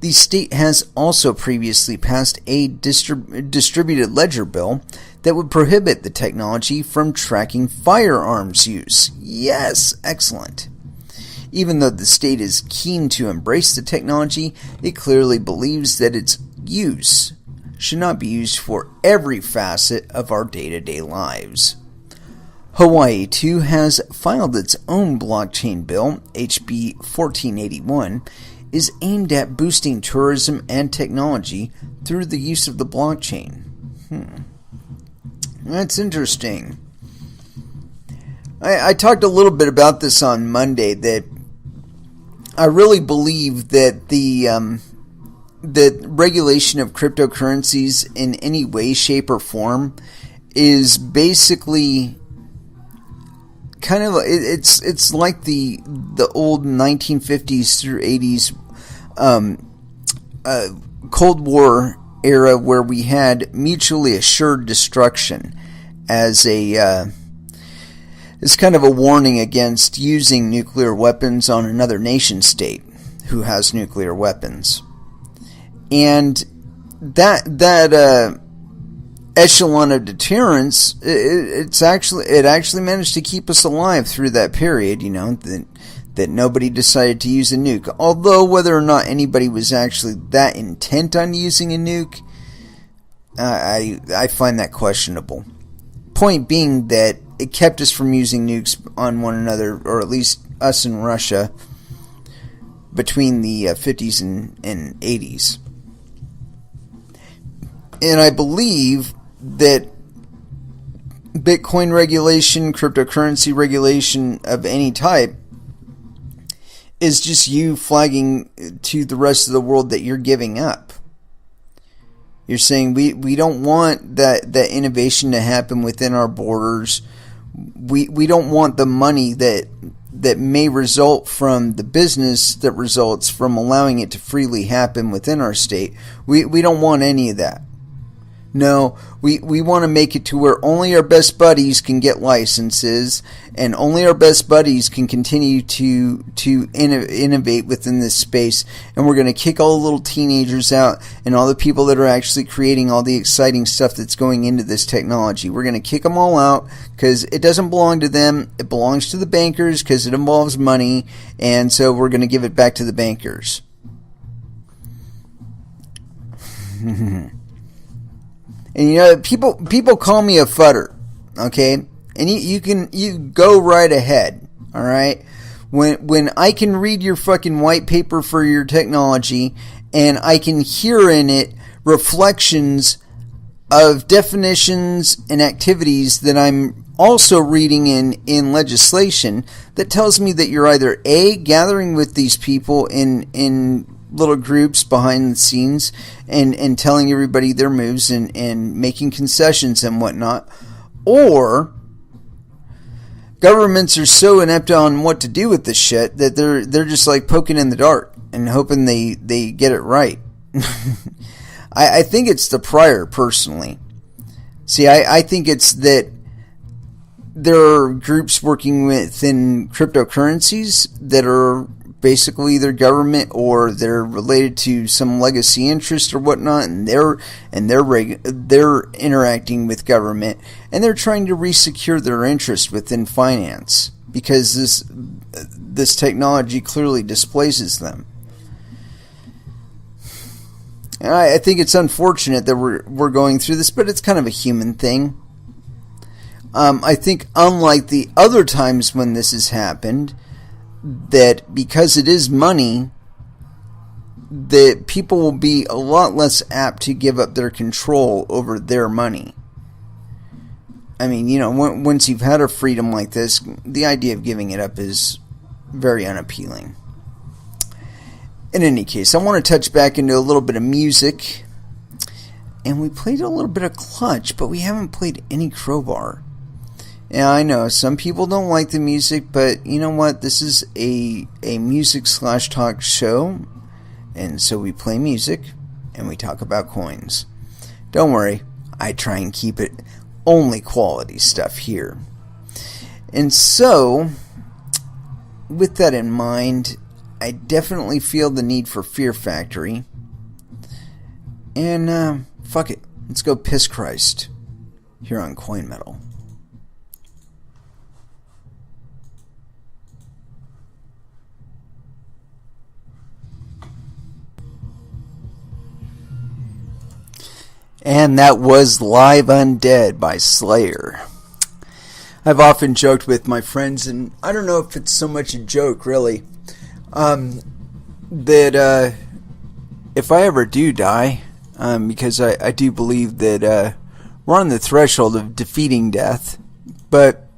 The state has also previously passed a distributed ledger bill that would prohibit the technology from tracking firearms use. Yes, excellent. Even though the state is keen to embrace the technology, it clearly believes that its use should not be used for every facet of our day-to-day lives. Hawaii, too, has filed its own blockchain bill, HB 1481, is aimed at boosting tourism and technology through the use of the blockchain. That's interesting. I talked a little bit about this on Monday, that I really believe that the regulation of cryptocurrencies in any way, shape, or form is basically kind of, it's like the old 1950s through 80s Cold War era, where we had mutually assured destruction as a it's kind of a warning against using nuclear weapons on another nation state who has nuclear weapons. And that echelon of deterrence, it actually managed to keep us alive through that period, that nobody decided to use a nuke. Although whether or not anybody was actually that intent on using a nuke, I find that questionable. Point being that it kept us from using nukes on one another, or at least us and Russia, between the 50s and 80s. And I believe that Bitcoin regulation, cryptocurrency regulation of any type, is just you flagging to the rest of the world that you're giving up. You're saying we don't want that innovation to happen within our borders. We don't want the money that may result from the business that results from allowing it to freely happen within our state. We don't want any of that. No, we want to make it to where only our best buddies can get licenses, and only our best buddies can continue to innovate within this space. And we're going to kick all the little teenagers out and all the people that are actually creating all the exciting stuff that's going into this technology. We're going to kick them all out because it doesn't belong to them. It belongs to the bankers because it involves money, and so we're going to give it back to the bankers. And you know, people call me a fudder, okay? And you go right ahead, all right? When I can read your fucking white paper for your technology, and I can hear in it reflections of definitions and activities that I'm also reading in legislation that tells me that you're either A, gathering with these people in little groups behind the scenes and telling everybody their moves and making concessions and whatnot, or governments are so inept on what to do with this shit that they're just like poking in the dark and hoping they get it right. I think it's the prior, personally. See, I think it's that there are groups working within cryptocurrencies that are basically either government or they're related to some legacy interest or whatnot, and they're interacting with government, and they're trying to resecure their interest within finance because this technology clearly displaces them. And I think it's unfortunate that we're going through this, but it's kind of a human thing. I think unlike the other times when this has happened, that because it is money, that people will be a lot less apt to give up their control over their money. I mean, you know, once you've had a freedom like this, the idea of giving it up is very unappealing. In any case, I want to touch back into a little bit of music. And we played a little bit of Clutch, but we haven't played any Crowbar. Yeah, I know, some people don't like the music, but you know what? This is a music/talk show, and so we play music, and we talk about coins. Don't worry, I try and keep it only quality stuff here. And so, with that in mind, I definitely feel the need for Fear Factory. And, fuck it, let's go Piss Christ here on Coin Metal. And that was Live Undead by Slayer. I've often joked with my friends, and I don't know if it's so much a joke, really, that if I ever do die, because I do believe that we're on the threshold of defeating death, but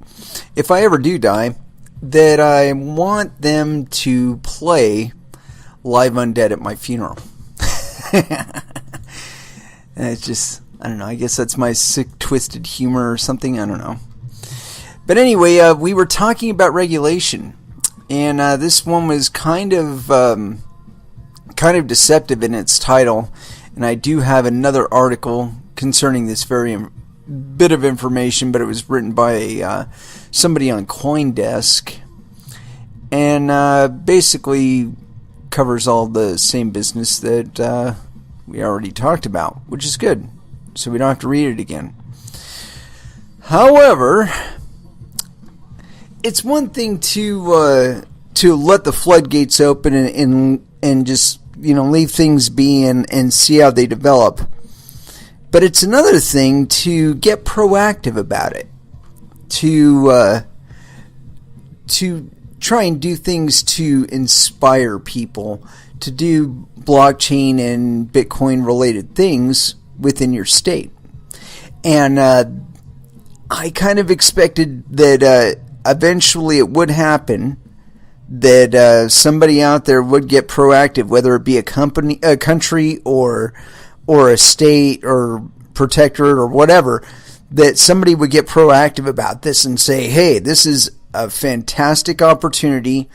if I ever do die, that I want them to play Live Undead at my funeral. And it's just, I don't know, I guess that's my sick, twisted humor or something, I don't know. But anyway, we were talking about regulation, and this one was kind of deceptive in its title, and I do have another article concerning this very bit of information, but it was written by somebody on CoinDesk, and basically covers all the same business that we already talked about, which is good, so we don't have to read it again. However, it's one thing to let the floodgates open and just, you know, leave things be and see how they develop. But it's another thing to get proactive about it, to try and do things to inspire people to do blockchain and Bitcoin related things within your state. And I kind of expected that eventually it would happen, that somebody out there would get proactive, whether it be a country or a state or protectorate or whatever, that somebody would get proactive about this and say, hey, this is a fantastic opportunity.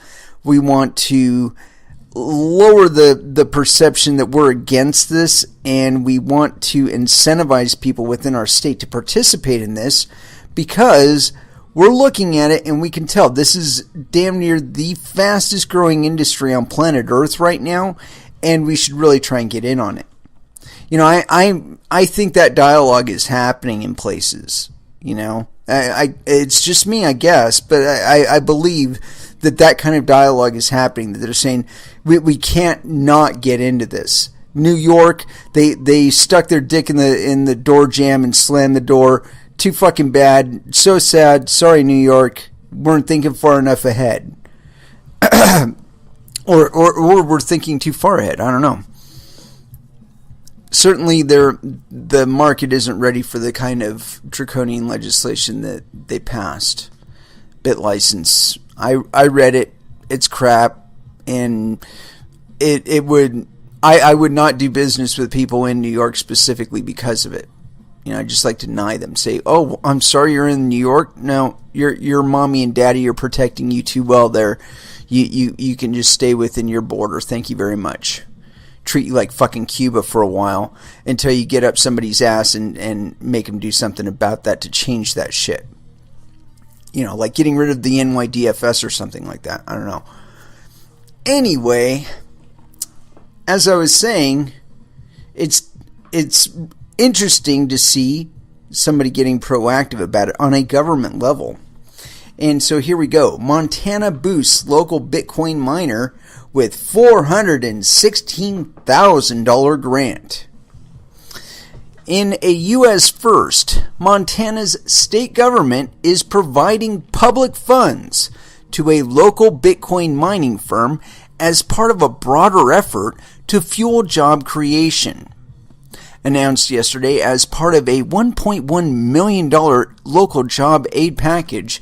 We want to lower the perception that we're against this, and we want to incentivize people within our state to participate in this, because we're looking at it and we can tell this is damn near the fastest growing industry on planet Earth right now, and we should really try and get in on it. You know, I think that dialogue is happening in places. You know, it's just me, I guess, but I believe that kind of dialogue is happening. That they're saying we can't not get into this. New York, they stuck their dick in the door jamb and slammed the door. Too fucking bad. So sad. Sorry, New York. Weren't thinking far enough ahead, or we're thinking too far ahead. I don't know. Certainly, the market isn't ready for the kind of draconian legislation that they passed. Bit license. I read it. It's crap, and it would. I would not do business with people in New York specifically because of it. You know, I just like to deny them. Say, oh, I'm sorry you're in New York. No, your mommy and daddy are protecting you too well there. You can just stay within your border. Thank you very much. Treat you like fucking Cuba for a while until you get up somebody's ass and make them do something about that to change that shit. You know, like getting rid of the NYDFS or something like that. I don't know. Anyway, as I was saying, it's interesting to see somebody getting proactive about it on a government level. And so here we go. Montana boosts local Bitcoin miner with $416,000 grant. In a U.S. first, Montana's state government is providing public funds to a local Bitcoin mining firm as part of a broader effort to fuel job creation. Announced yesterday as part of a $1.1 million local job aid package,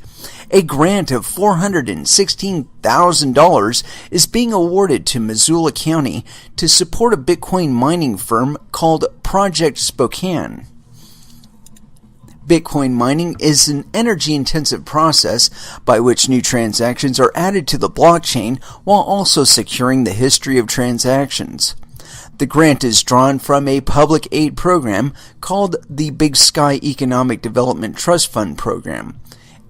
a grant of $416,000 is being awarded to Missoula County to support a Bitcoin mining firm called Project Spokane. Bitcoin mining is an energy-intensive process by which new transactions are added to the blockchain while also securing the history of transactions. The grant is drawn from a public aid program called the Big Sky Economic Development Trust Fund program,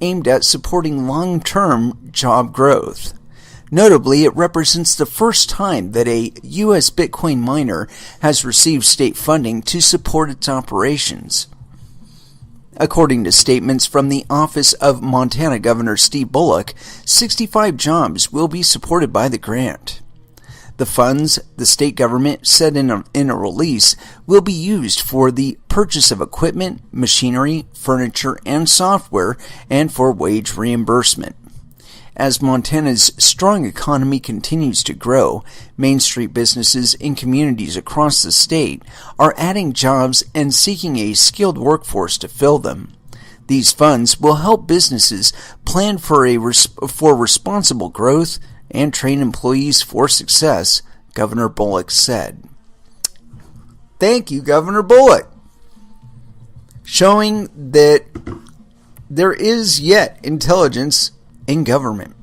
aimed at supporting long-term job growth. Notably, it represents the first time that a U.S. Bitcoin miner has received state funding to support its operations. According to statements from the Office of Montana Governor Steve Bullock, 65 jobs will be supported by the grant. The funds, the state government said in a release, will be used for the purchase of equipment, machinery, furniture, and software, and for wage reimbursement. As Montana's strong economy continues to grow, Main Street businesses in communities across the state are adding jobs and seeking a skilled workforce to fill them. These funds will help businesses plan for responsible growth and train employees for success, Governor Bullock said. Thank you, Governor Bullock. Showing that there is yet intelligence in government.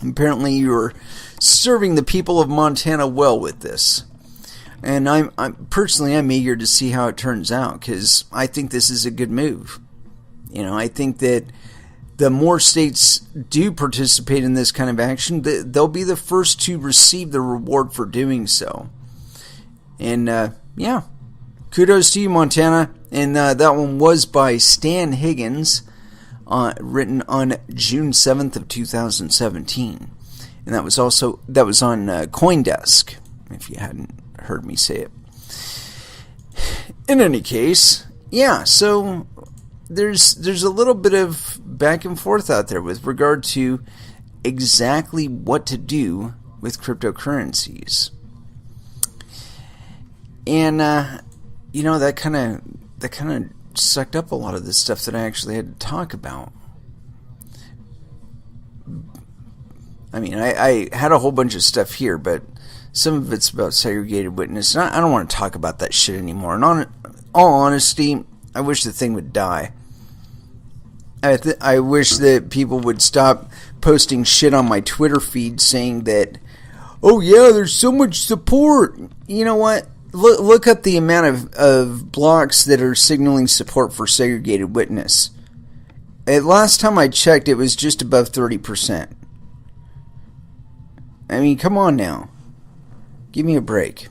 Apparently you're serving the people of Montana well with this. And I'm personally eager to see how it turns out, because I think this is a good move. You know, I think that the more states do participate in this kind of action, they'll be the first to receive the reward for doing so. And, yeah, kudos to you, Montana. And that one was by Stan Higgins, written on June 7th of 2017. And that was on CoinDesk, if you hadn't heard me say it. In any case, yeah, so there's a little bit of back and forth out there with regard to exactly what to do with cryptocurrencies. And you know, that kind of sucked up a lot of the stuff that I actually had to talk about. I mean, I had a whole bunch of stuff here, but some of it's about segregated witness, and I don't want to talk about that shit anymore. And on all honesty, I wish the thing would die. I wish that people would stop posting shit on my Twitter feed saying that oh yeah, there's so much support. You know what? Look up the amount of blocks that are signaling support for segregated witness. Last time I checked, it was just above 30%. I mean, come on now. Give me a break.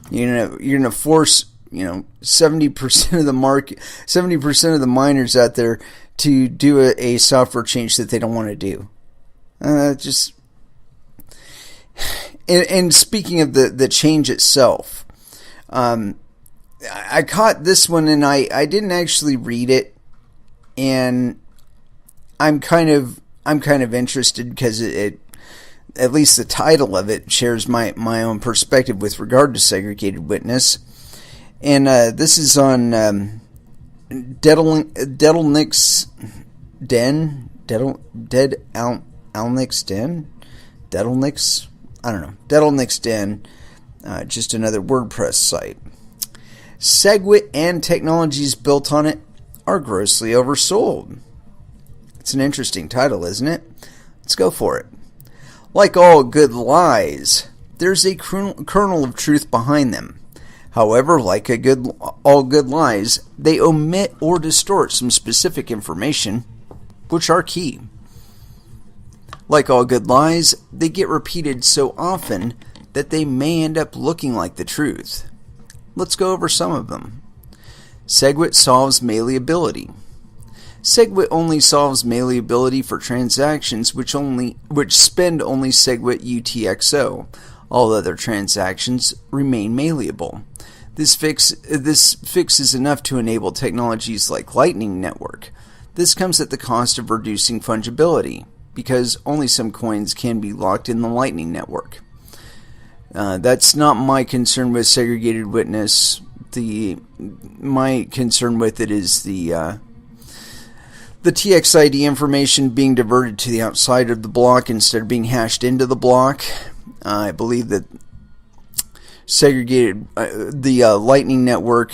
You're gonna force 70% of the market, 70% of the miners out there to do a software change that they don't want to do. And speaking of the change itself, I caught this one and I didn't actually read it, and I'm kind of interested because it at least the title of it shares my own perspective with regard to segregated witness. And this is on Dedelnick's Den. Dedelnick's Den? Dedelnick's? I don't know. Dedelnick's Den. Just another WordPress site. Segwit and technologies built on it are grossly oversold. It's an interesting title, isn't it? Let's go for it. Like all good lies, there's a kernel of truth behind them. However, like all good lies, they omit or distort some specific information, which are key. Like all good lies, they get repeated so often that they may end up looking like the truth. Let's go over some of them. Segwit solves malleability. Segwit only solves malleability for transactions which spend only Segwit UTXO. All other transactions remain malleable. This fix is enough to enable technologies like Lightning Network. This comes at the cost of reducing fungibility, because only some coins can be locked in the Lightning Network. That's not my concern with segregated witness. My concern with it is the TXID information being diverted to the outside of the block instead of being hashed into the block. I believe that the Lightning Network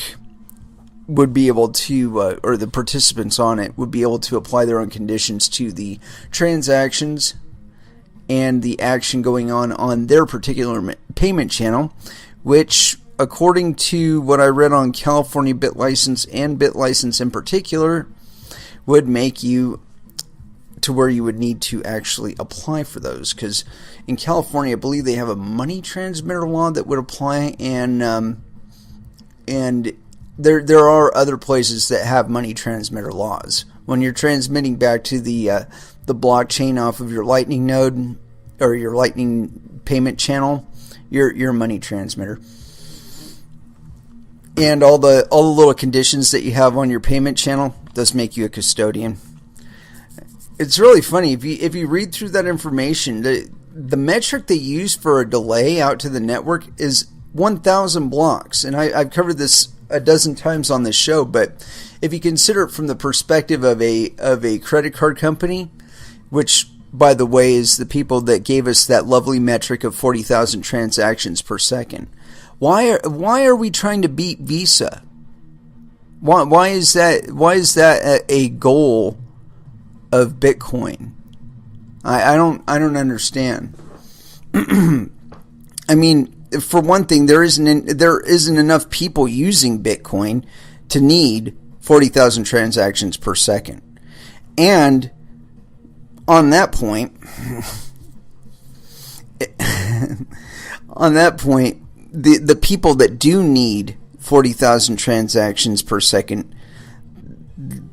would be able to, or the participants on it would be able to apply their own conditions to the transactions and the action going on their particular payment channel, which, according to what I read on California BitLicense and BitLicense in particular, would make you to where you would need to actually apply for those, because in California I believe they have a money transmitter law that would apply, and there are other places that have money transmitter laws. When you're transmitting back to the blockchain off of your Lightning node or your Lightning payment channel, you're a money transmitter. And all the little conditions that you have on your payment channel does make you a custodian. It's really funny if you read through that information. The metric they use for a delay out to the network is 1,000 blocks, and I've covered this a dozen times on this show. But if you consider it from the perspective of a credit card company, which, by the way, is the people that gave us that lovely metric of 40,000 transactions per second. Why are we trying to beat Visa? Why is that a goal of Bitcoin? I don't understand. I mean, for one thing, there isn't enough people using Bitcoin to need 40,000 transactions per second. And on that point, the people that do need 40,000 transactions per second,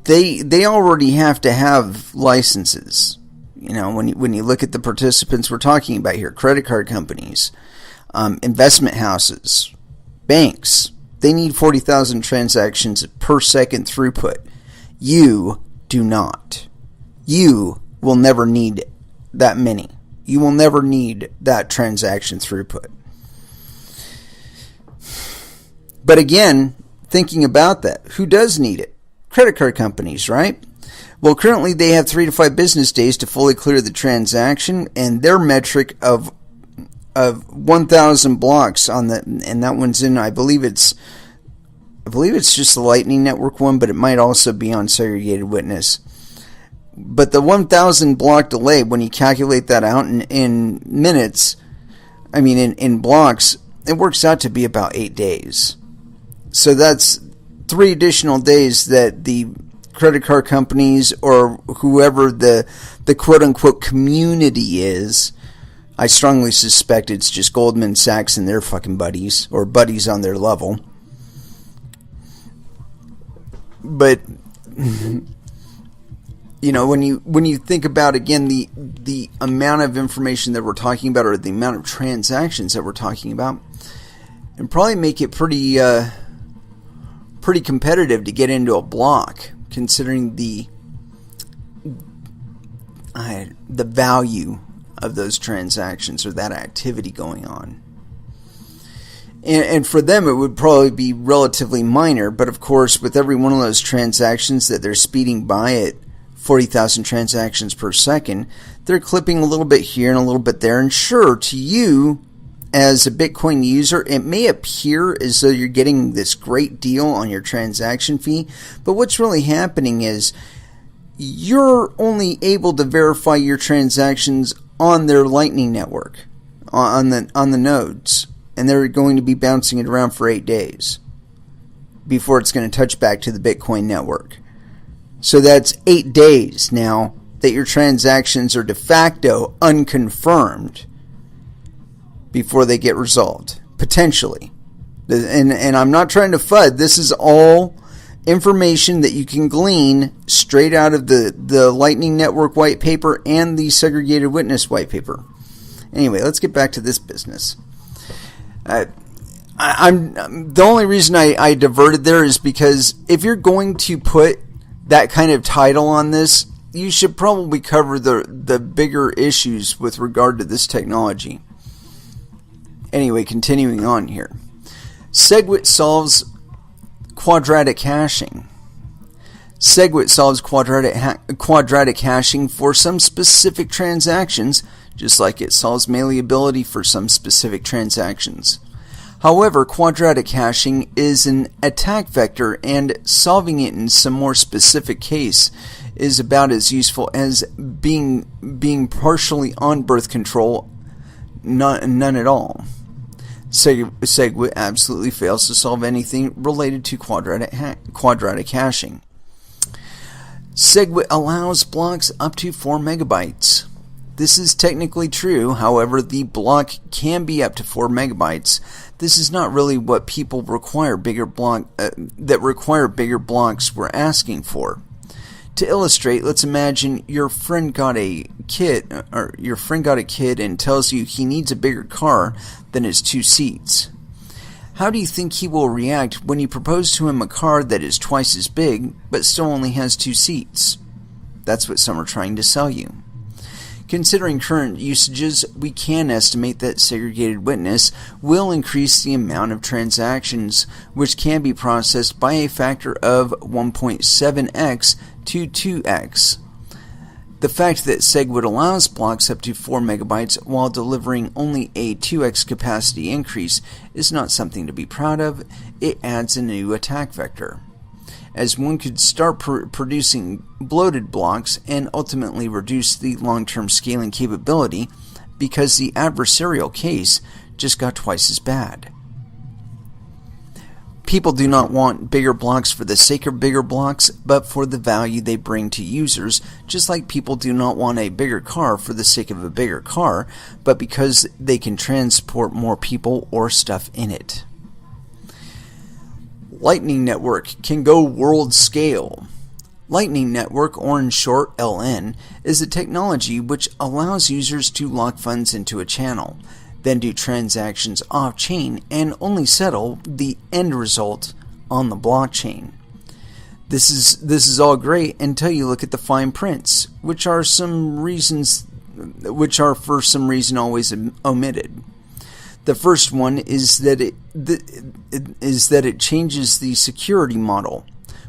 they already have to have licenses. You know, when you look at the participants we're talking about here, credit card companies, investment houses, banks, they need 40,000 transactions per second throughput. You do not. You will never need that many. You will never need that transaction throughput. But again, thinking about that, who does need it? Credit card companies, right? Well, currently they have 3 to 5 business days to fully clear the transaction, and their metric of 1,000 blocks on the, and that one's in, I believe it's just the Lightning Network one, but it might also be on segregated witness. But the 1,000 block delay, when you calculate that out in minutes, I mean, in blocks, it works out to be about 8 days. So that's 3 additional days that the credit card companies or whoever the quote-unquote community is. I strongly suspect it's just Goldman Sachs and their fucking buddies, or buddies on their level. But you know, when you think about, again, the amount of information that we're talking about, or the amount of transactions that we're talking about, and probably make it pretty competitive to get into a block, considering the value of those transactions or that activity going on. And for them, it would probably be relatively minor, but of course, with every one of those transactions that they're speeding by at 40,000 transactions per second, they're clipping a little bit here and a little bit there. And sure, to you as a Bitcoin user, it may appear as though you're getting this great deal on your transaction fee, but what's really happening is you're only able to verify your transactions on their Lightning network, on the nodes, and they're going to be bouncing it around for 8 days before it's going to touch back to the Bitcoin network. So that's 8 days now that your transactions are de facto unconfirmed before they get resolved, potentially. And I'm not trying to FUD. This is all information that you can glean straight out of the Lightning Network white paper and the Segregated Witness white paper. Anyway, let's get back to this business. I'm the only reason I diverted there is because if you're going to put that kind of title on this, you should probably cover the bigger issues with regard to this technology. Anyway, continuing on here. Segwit solves quadratic hashing. Segwit solves quadratic hashing for some specific transactions, just like it solves malleability for some specific transactions. However, quadratic hashing is an attack vector, and solving it in some more specific case is about as useful as being partially on birth control, none at all. Segwit absolutely fails to solve anything related to quadratic hashing. Segwit allows blocks up to 4 megabytes. This is technically true, however, the block can be up to 4 megabytes. This is not really what people require bigger blocks were asking for. To illustrate, let's imagine your friend got a kid and tells you he needs a bigger car than his 2 seats. How do you think he will react when you propose to him a car that is twice as big but still only has 2 seats? That's what some are trying to sell you. Considering current usages, we can estimate that segregated witness will increase the amount of transactions which can be processed by a factor of 1.7x to 2x. The fact that Segwit allows blocks up to 4 megabytes while delivering only a 2x capacity increase is not something to be proud of. It adds a new attack vector, as one could start producing bloated blocks and ultimately reduce the long-term scaling capability because the adversarial case just got twice as bad. People do not want bigger blocks for the sake of bigger blocks, but for the value they bring to users, just like people do not want a bigger car for the sake of a bigger car, but because they can transport more people or stuff in it. Lightning Network can go world scale. Lightning Network, or in short LN, is a technology which allows users to lock funds into a channel, then do transactions off-chain and only settle the end result on the blockchain. This is all great until you look at the fine prints, which are for some reason always omitted. The first one is that it changes the security model.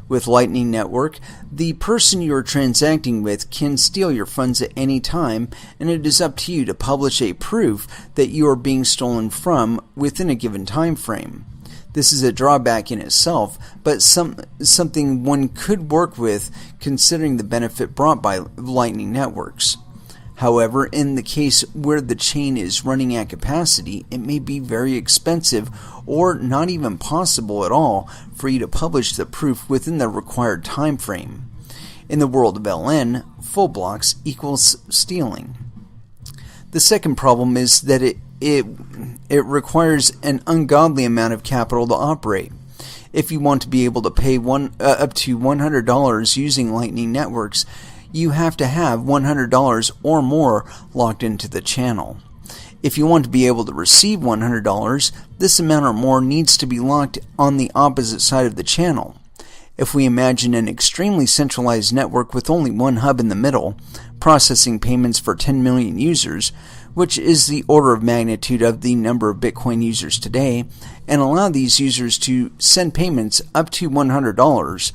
With Lightning Network, the person you are transacting with can steal your funds at any time, and it is up to you to publish a proof that you are being stolen from within a given time frame. This is a drawback in itself, but something one could work with considering the benefit brought by Lightning Networks. However, in the case where the chain is running at capacity, it may be very expensive or not even possible at all for you to publish the proof within the required time frame. In the world of LN, full blocks equals stealing. The second problem is that it requires an ungodly amount of capital to operate. If you want to be able to pay up to $100 using Lightning networks, you have to have $100 or more locked into the channel. If you want to be able to receive $100, this amount or more needs to be locked on the opposite side of the channel. If we imagine an extremely centralized network with only one hub in the middle, processing payments for 10 million users, which is the order of magnitude of the number of Bitcoin users today, and allow these users to send payments up to $100,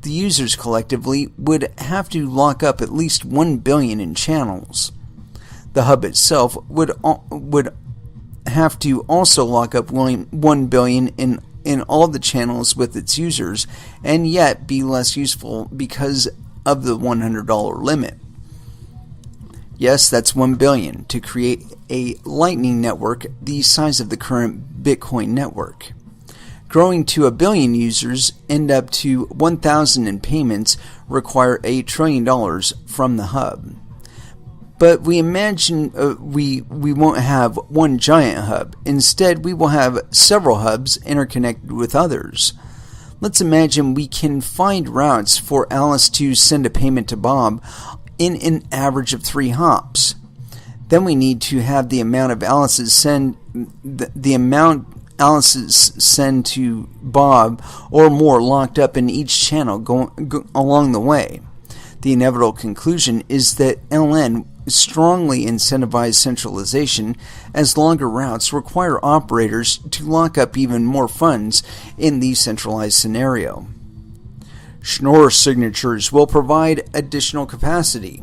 the users collectively would have to lock up at least 1 billion in channels. The hub itself would have to also lock up 1 billion in all the channels with its users, and yet be less useful because of the $100 limit. Yes, that's 1 billion to create a Lightning network the size of the current Bitcoin network. Growing to 1 billion users and up to 1,000 in payments require $1 trillion from the hub. But we imagine we won't have one giant hub. Instead, we will have several hubs interconnected with others. Let's imagine we can find routes for Alice to send a payment to Bob in an average of 3 hops. Then we need to have the amount of Alice's send to Bob or more locked up in each channel along the way. The inevitable conclusion is that LN strongly incentivizes centralization, as longer routes require operators to lock up even more funds in the centralized scenario. Schnorr signatures will provide additional capacity.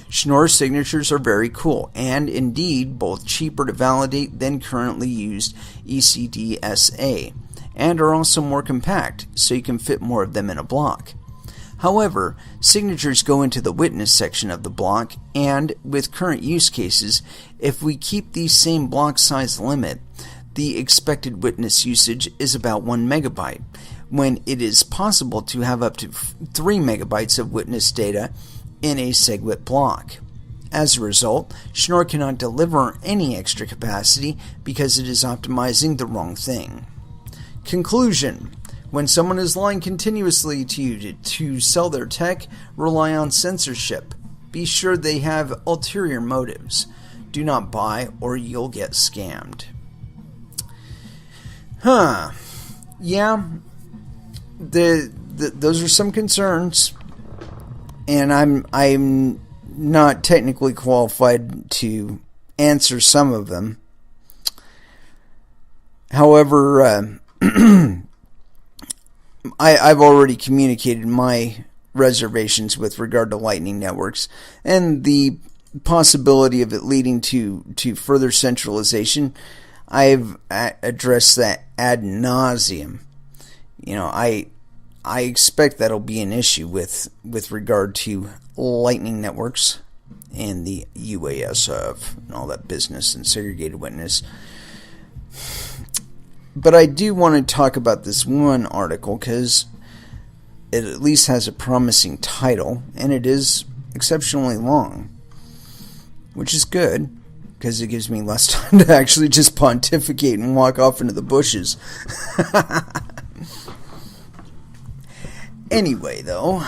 Schnorr signatures are very cool and indeed both cheaper to validate than currently used ECDSA, and are also more compact, so you can fit more of them in a block. However, signatures go into the witness section of the block, and with current use cases, if we keep the same block size limit, the expected witness usage is about 1 megabyte, when it is possible to have up to 3 megabytes of witness data in a SegWit block. As a result, Schnorr cannot deliver any extra capacity because it is optimizing the wrong thing. Conclusion: when someone is lying continuously to you to sell their tech, rely on censorship. Be sure they have ulterior motives. Do not buy or you'll get scammed. Yeah, those are some concerns, and I'm not technically qualified to answer some of them. However, I've already communicated my reservations with regard to Lightning networks and the possibility of it leading to further centralization. I've addressed that ad nauseum. You know, I expect that'll be an issue with regard to Lightning networks and the UASF and all that business and segregated witness. But I do want to talk about this one article because it at least has a promising title, and it is exceptionally long, which is good because it gives me less time to actually just pontificate and walk off into the bushes. Anyway, though,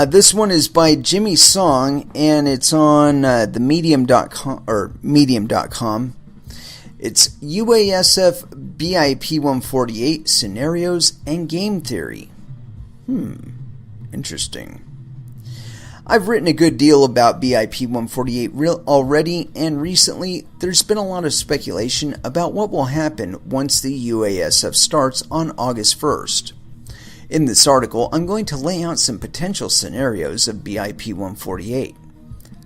this one is by Jimmy Song, and it's on the medium.com or medium.com. It's UASF BIP 148 Scenarios and Game Theory. Interesting. I've written a good deal about BIP 148 already, and recently there's been a lot of speculation about what will happen once the UASF starts on August 1st. In this article, I'm going to lay out some potential scenarios of BIP 148.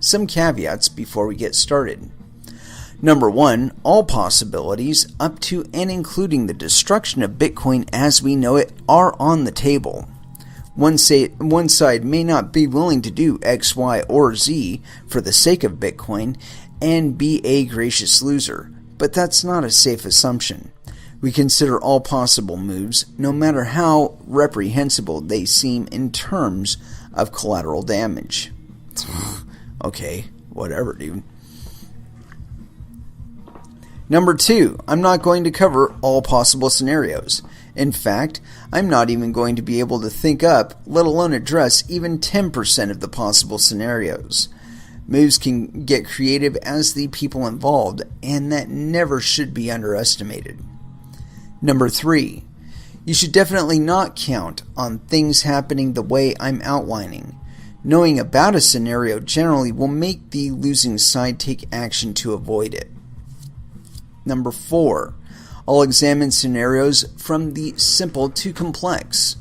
Some caveats before we get started. Number 1, all possibilities up to and including the destruction of Bitcoin as we know it are on the table. One side may not be willing to do X, Y, or Z for the sake of Bitcoin and be a gracious loser, but that's not a safe assumption. We consider all possible moves, no matter how reprehensible they seem in terms of collateral damage. Okay, whatever, dude. Number 2, I'm not going to cover all possible scenarios. In fact, I'm not even going to be able to think up, let alone address, even 10% of the possible scenarios. Moves can get creative as the people involved, and that never should be underestimated. Number 3, you should definitely not count on things happening the way I'm outlining. Knowing about a scenario generally will make the losing side take action to avoid it. Number 4, I'll examine scenarios from the simple to complex.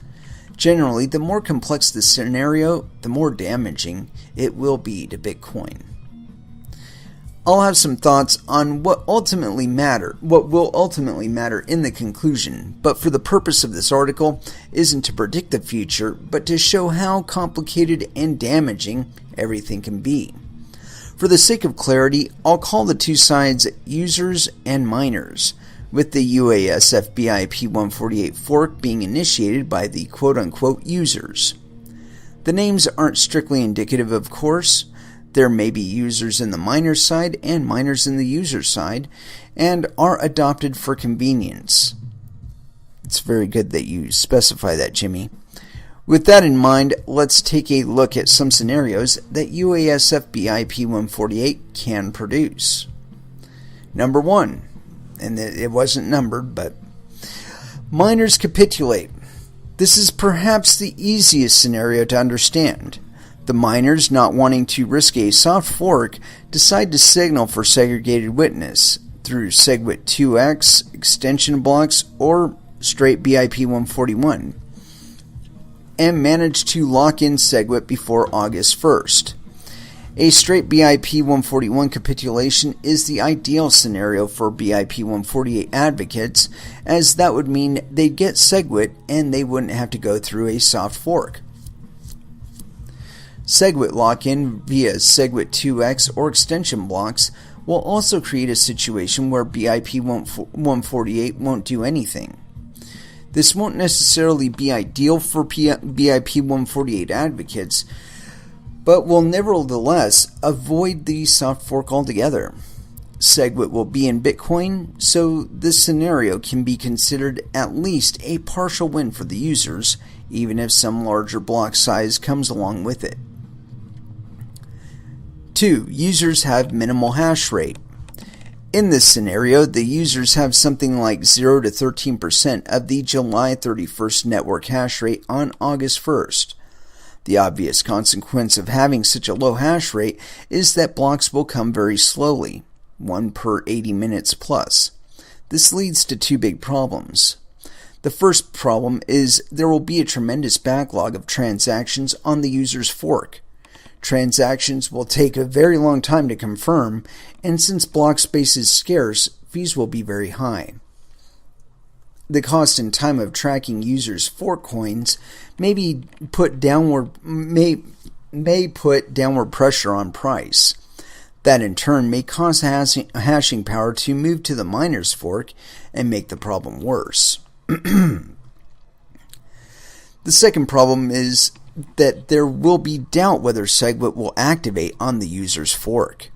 Generally, the more complex the scenario, the more damaging it will be to Bitcoin. I'll have some thoughts on what will ultimately matter in the conclusion, but for the purpose of this article isn't to predict the future, but to show how complicated and damaging everything can be. For the sake of clarity, I'll call the two sides users and miners, with the UASF BIP 148 fork being initiated by the quote-unquote users. The names aren't strictly indicative, of course. There may be users in the miner side and miners in the user side, and are adopted for convenience. It's very good that you specify that, Jimmy. With that in mind, let's take a look at some scenarios that UASF BIP 148 can produce. Number 1, and it wasn't numbered, but miners capitulate. This is perhaps the easiest scenario to understand. The miners, not wanting to risk a soft fork, decide to signal for segregated witness through SegWit 2x, extension blocks, or straight BIP 141, and manage to lock in SegWit before August 1st. A straight BIP 141 capitulation is the ideal scenario for BIP 148 advocates, as that would mean they'd get SegWit and they wouldn't have to go through a soft fork. SegWit lock-in via SegWit 2x or extension blocks will also create a situation where BIP 148 won't do anything. This won't necessarily be ideal for BIP 148 advocates, but will nevertheless avoid the soft fork altogether. SegWit will be in Bitcoin, so this scenario can be considered at least a partial win for the users, even if some larger block size comes along with it. 2. Users have minimal hash rate. In this scenario, the users have something like 0 to 13% of the July 31st network hash rate on August 1st. The obvious consequence of having such a low hash rate is that blocks will come very slowly, 1 per 80 minutes plus. This leads to two big problems. The first problem is there will be a tremendous backlog of transactions on the user's fork. Transactions will take a very long time to confirm, and since block space is scarce, fees will be very high. The cost and time of tracking users' fork coins may put downward pressure on price. That in turn may cause hashing power to move to the miner's fork and make the problem worse. The second problem is that there will be doubt whether SegWit will activate on the user's fork.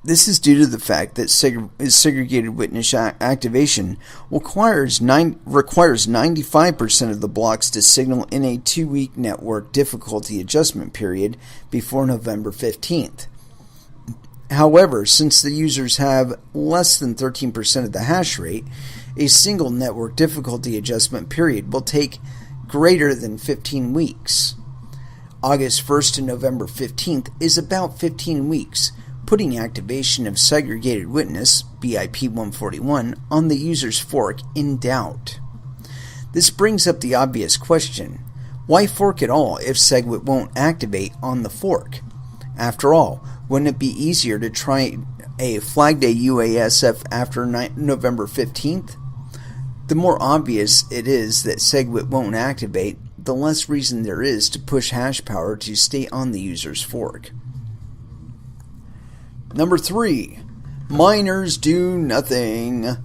This is due to the fact that segregated witness activation requires 95% of the blocks to signal in a 2-week network difficulty adjustment period before November 15th. However, since the users have less than 13% of the hash rate, a single network difficulty adjustment period will take greater than 15 weeks. August 1st to November 15th is about 15 weeks, putting activation of segregated witness, BIP 141, on the user's fork in doubt. This brings up the obvious question: why fork at all if SegWit won't activate on the fork? After all, wouldn't it be easier to try a flag day UASF after November 15th? The more obvious it is that SegWit won't activate, the less reason there is to push hash power to stay on the user's fork. Number 3, miners do nothing.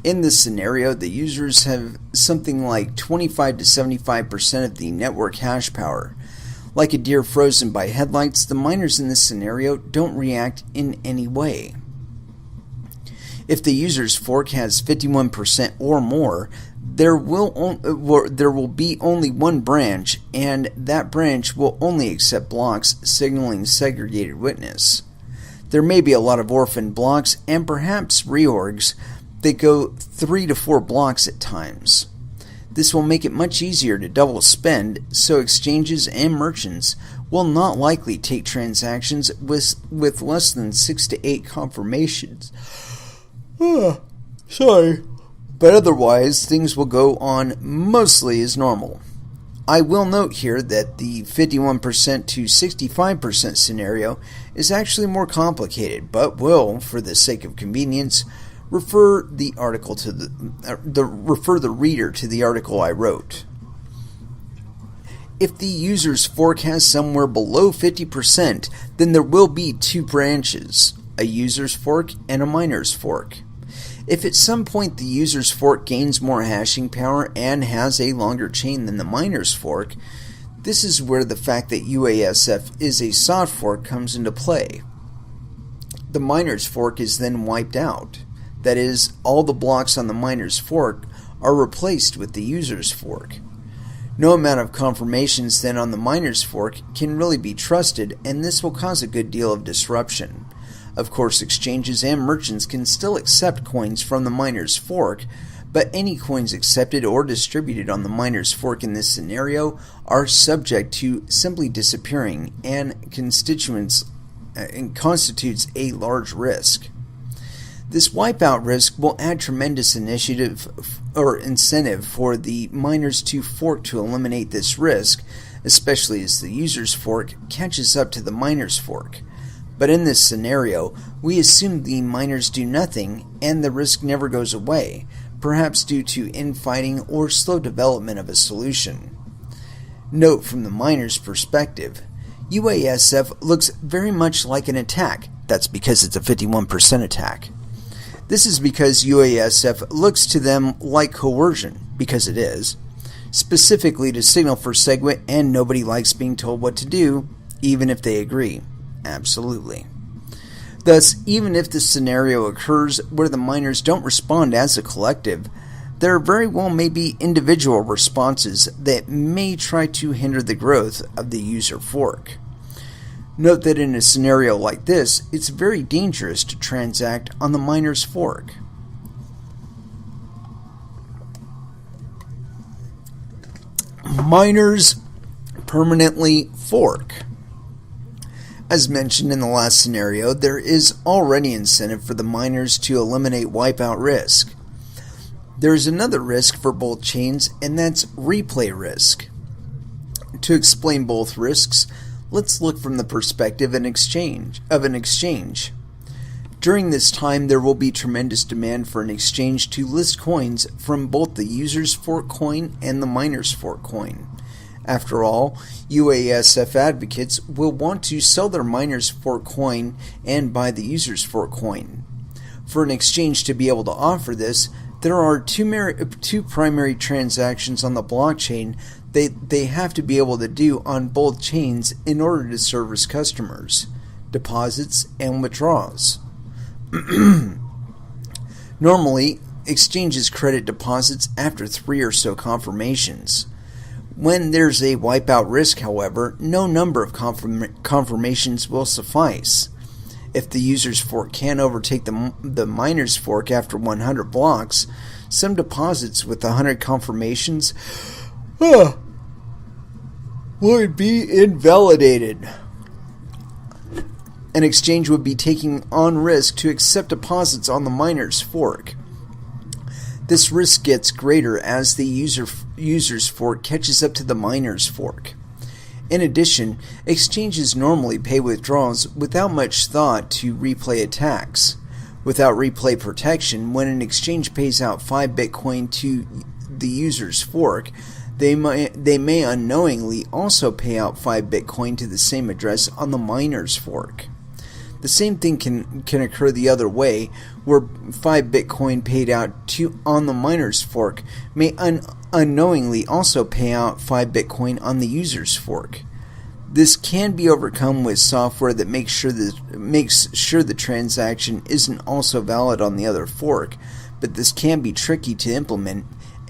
In this scenario, the users have something like 25 to 75% of the network hash power. Like a deer frozen by headlights, the miners in this scenario don't react in any way. If the user's fork has 51% or more, there will be only one branch, and that branch will only accept blocks signaling segregated witness. There may be a lot of orphan blocks and perhaps reorgs that go 3 to 4 blocks at times. This will make it much easier to double spend, so exchanges and merchants will not likely take transactions with less than 6 to 8 confirmations. Sorry. But otherwise, things will go on mostly as normal. I will note here that the 51% to 65% scenario is actually more complicated, but will, for the sake of convenience, refer the reader to the article I wrote. If the user's fork has somewhere below 50%, then there will be 2 branches, a user's fork and a miner's fork. If at some point the user's fork gains more hashing power and has a longer chain than the miner's fork, this is where the fact that UASF is a soft fork comes into play. The miner's fork is then wiped out. That is, all the blocks on the miner's fork are replaced with the user's fork. No amount of confirmations then on the miner's fork can really be trusted, and this will cause a good deal of disruption. Of course, exchanges and merchants can still accept coins from the miner's fork, but any coins accepted or distributed on the miner's fork in this scenario are subject to simply disappearing and constitutes a large risk. This wipeout risk will add tremendous incentive for the miners to fork to eliminate this risk, especially as the user's fork catches up to the miner's fork. But in this scenario, we assume the miners do nothing and the risk never goes away, perhaps due to infighting or slow development of a solution. Note from the miner's perspective, UASF looks very much like an attack. That's because it's a 51% attack. This is because UASF looks to them like coercion, because it is, specifically to signal for Segway, and nobody likes being told what to do, even if they agree. Absolutely. Thus, even if the scenario occurs where the miners don't respond as a collective, there very well may be individual responses that may try to hinder the growth of the user fork. Note that in a scenario like this, it's very dangerous to transact on the miner's fork. Miners permanently fork. As mentioned in the last scenario, there is already incentive for the miners to eliminate wipeout risk. There is another risk for both chains, and that's replay risk. To explain both risks, let's look from the perspective of an exchange. During this time, there will be tremendous demand for an exchange to list coins from both the user's fork coin and the miner's fork coin. After all, UASF advocates will want to sell their miner's fork coin and buy the user's fork coin. For an exchange to be able to offer this, there are two primary transactions on the blockchain they have to be able to do on both chains in order to service customers: deposits and withdrawals. Normally, exchanges credit deposits after 3 or so confirmations. When there's a wipeout risk, however, no number of confirmations will suffice. If the user's fork can't overtake the miner's fork after 100 blocks, some deposits with 100 confirmations would be invalidated. An exchange would be taking on risk to accept deposits on the miner's fork. This risk gets greater as the user's fork catches up to the miner's fork. In addition, exchanges normally pay withdrawals without much thought to replay attacks. Without replay protection, when an exchange pays out 5 Bitcoin to the user's fork, They may unknowingly also pay out 5 Bitcoin to the same address on the miner's fork. The same thing can occur the other way, where 5 Bitcoin paid out on the miner's fork may unknowingly also pay out 5 Bitcoin on the user's fork. This can be overcome with software that makes sure the transaction isn't also valid on the other fork, but this can be tricky to implement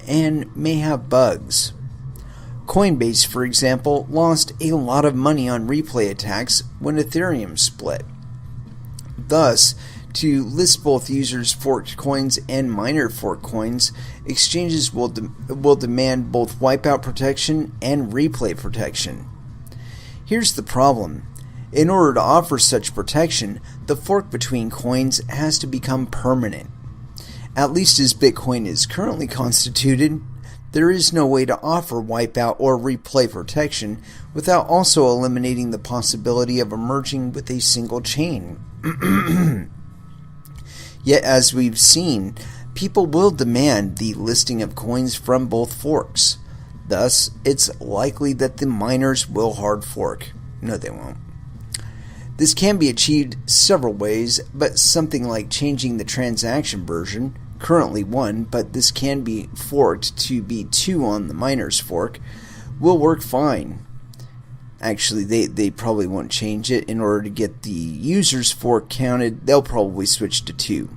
and may have bugs. Coinbase, for example, lost a lot of money on replay attacks when Ethereum split. Thus, to list both users' forked coins and miner forked coins, exchanges will demand both wipeout protection and replay protection. Here's the problem. In order to offer such protection, the fork between coins has to become permanent. At least as Bitcoin is currently constituted, there is no way to offer wipeout or replay protection without also eliminating the possibility of emerging with a single chain. Yet, as we've seen, people will demand the listing of coins from both forks. Thus, it's likely that the miners will hard fork. No, they won't. This can be achieved several ways, but something like changing the transaction version, currently 1, but this can be forked to be 2 on the miner's fork, will work fine. Actually, they probably won't change it. In order to get the user's fork counted, they'll probably switch to 2.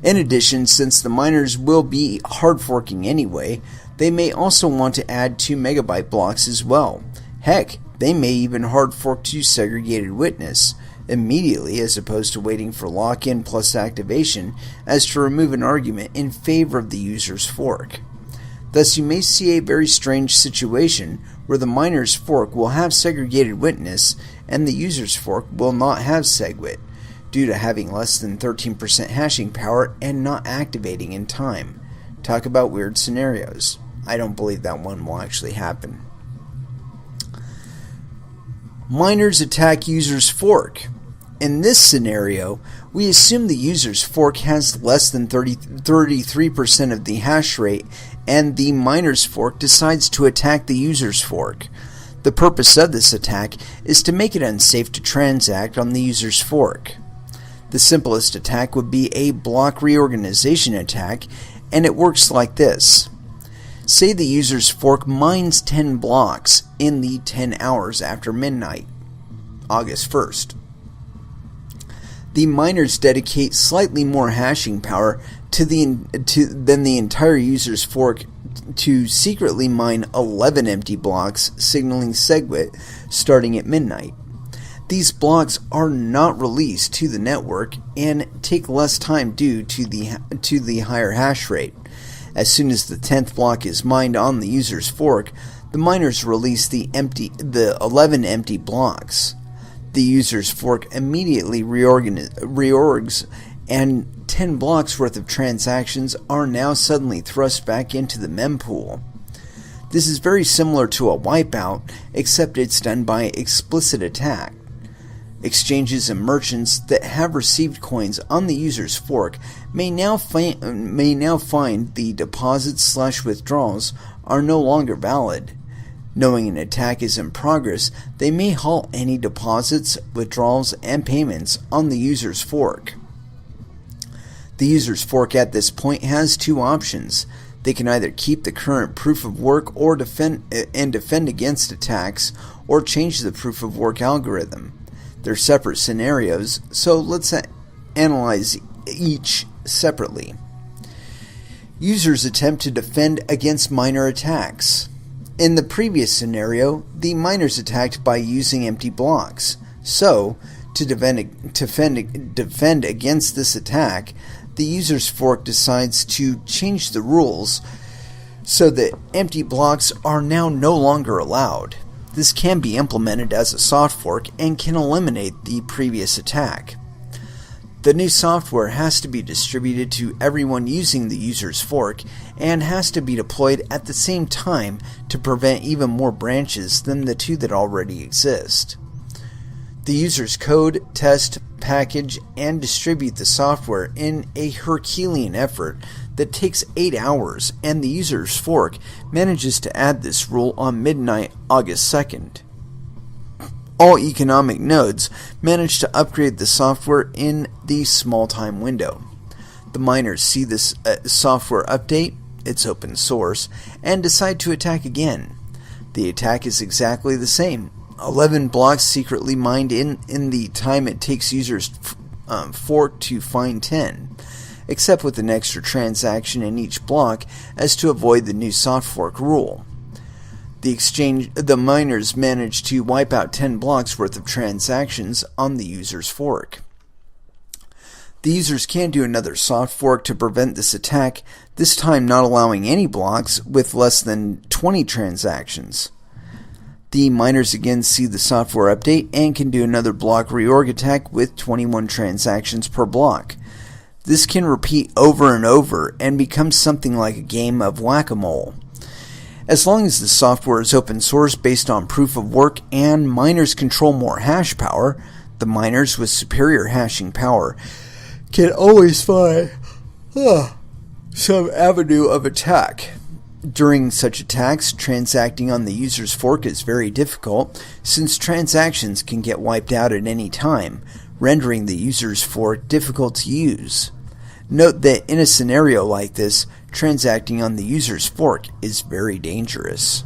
In addition, since the miners will be hard forking anyway, they may also want to add 2 megabyte blocks as well. Heck, they may even hard fork to segregated witness immediately, as opposed to waiting for lock-in plus activation as to remove an argument in favor of the user's fork. Thus, you may see a very strange situation where the miner's fork will have segregated witness and the user's fork will not have SegWit, due to having less than 13% hashing power and not activating in time. Talk about weird scenarios. I don't believe that one will actually happen. Miners attack user's fork. In this scenario, we assume the user's fork has less than 33% of the hash rate, and the miner's fork decides to attack the user's fork. The purpose of this attack is to make it unsafe to transact on the user's fork. The simplest attack would be a block reorganization attack, and it works like this. Say the user's fork mines 10 blocks in the 10 hours after midnight, August 1st. The miners dedicate slightly more hashing power than the entire user's fork to secretly mine 11 empty blocks, signaling SegWit starting at midnight. These blocks are not released to the network and take less time due to the higher hash rate. As soon as the 10th block is mined on the user's fork, the miners release the 11 empty blocks. The user's fork immediately reorgs, and 10 blocks worth of transactions are now suddenly thrust back into the mempool. This is very similar to a wipeout, except it's done by explicit attack. Exchanges and merchants that have received coins on the user's fork may now find the deposits/withdrawals are no longer valid. Knowing an attack is in progress, they may halt any deposits, withdrawals, and payments on the user's fork. The user's fork at this point has 2 options. They can either keep the current proof of work or defend against attacks, or change the proof of work algorithm. They're separate scenarios, so let's analyze each separately. Users attempt to defend against miner attacks. In the previous scenario, the miners attacked by using empty blocks. So, to defend against this attack, the user's fork decides to change the rules so that empty blocks are now no longer allowed. This can be implemented as a soft fork and can eliminate the previous attack. The new software has to be distributed to everyone using the user's fork and has to be deployed at the same time to prevent even more branches than the 2 that already exist. The user's code, test, package, and distribute the software in a Herculean effort that takes 8 hours, and the user's fork manages to add this rule on midnight, August 2nd. All economic nodes manage to upgrade the software in the small time window. The miners see this software update, it's open source, and decide to attack again. The attack is exactly the same. 11 blocks secretly mined in the time it takes users' fork to find 10, except with an extra transaction in each block as to avoid the new soft fork rule. The miners manage to wipe out 10 blocks worth of transactions on the user's fork. The users can do another soft fork to prevent this attack, this time not allowing any blocks with less than 20 transactions. The miners again see the software update and can do another block reorg attack with 21 transactions per block. This can repeat over and over and become something like a game of whack-a-mole. As long as the software is open source based on proof of work and miners control more hash power, the miners with superior hashing power can always find some avenue of attack. During such attacks, transacting on the user's fork is very difficult, since transactions can get wiped out at any time, rendering the user's fork difficult to use. Note that in a scenario like this, transacting on the user's fork is very dangerous.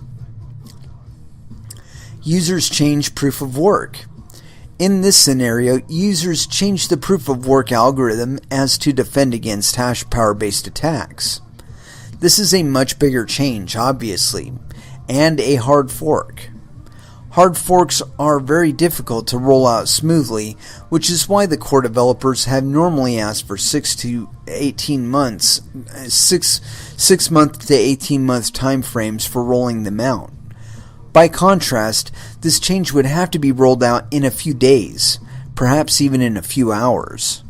Users change proof of work. In this scenario, users change the proof of work algorithm as to defend against hash power based attacks. This is a much bigger change, obviously, and a hard fork. Hard forks are very difficult to roll out smoothly, which is why the core developers have normally asked for 6 to 18 months, 6 month to 18 month time frames for rolling them out. By contrast, this change would have to be rolled out in a few days, perhaps even in a few hours.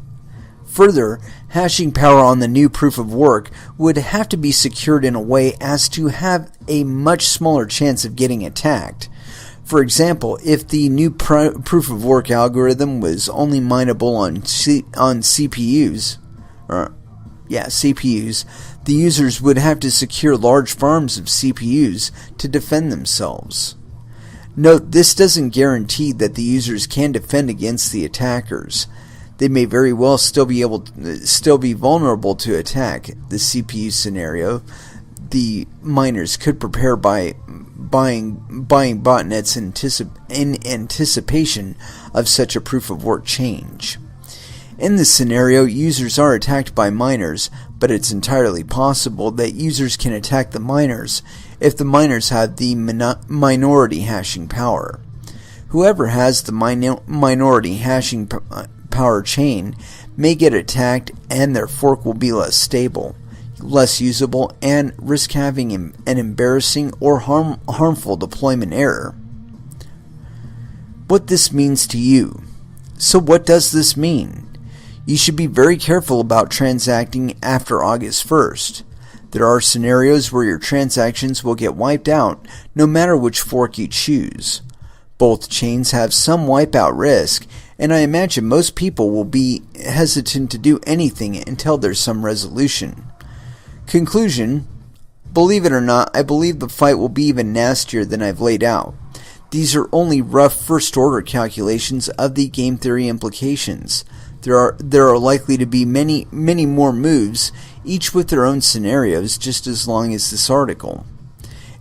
Further, hashing power on the new proof of work would have to be secured in a way as to have a much smaller chance of getting attacked. For example, if the new proof of work algorithm was only mineable on CPUs, the users would have to secure large farms of CPUs to defend themselves. Note, this doesn't guarantee that the users can defend against the attackers. They may very well still be vulnerable to attack. The CPU scenario, the miners could prepare by buying botnets in anticipation of such a proof of work change. In this scenario, users are attacked by miners, but it's entirely possible that users can attack the miners if the miners have the minority hashing power. Whoever has the minority hashing power chain may get attacked, and their fork will be less stable, less usable, and risk having an embarrassing or harmful deployment error. What this means to you. So what does this mean? You should be very careful about transacting after August 1st. There are scenarios where your transactions will get wiped out no matter which fork you choose. Both chains have some wipeout risk, and I imagine most people will be hesitant to do anything until there's some resolution. Conclusion: believe it or not, I believe the fight will be even nastier than I've laid out. These are only rough first-order calculations of the game theory implications. There are likely to be many more moves, each with their own scenarios, just as long as this article.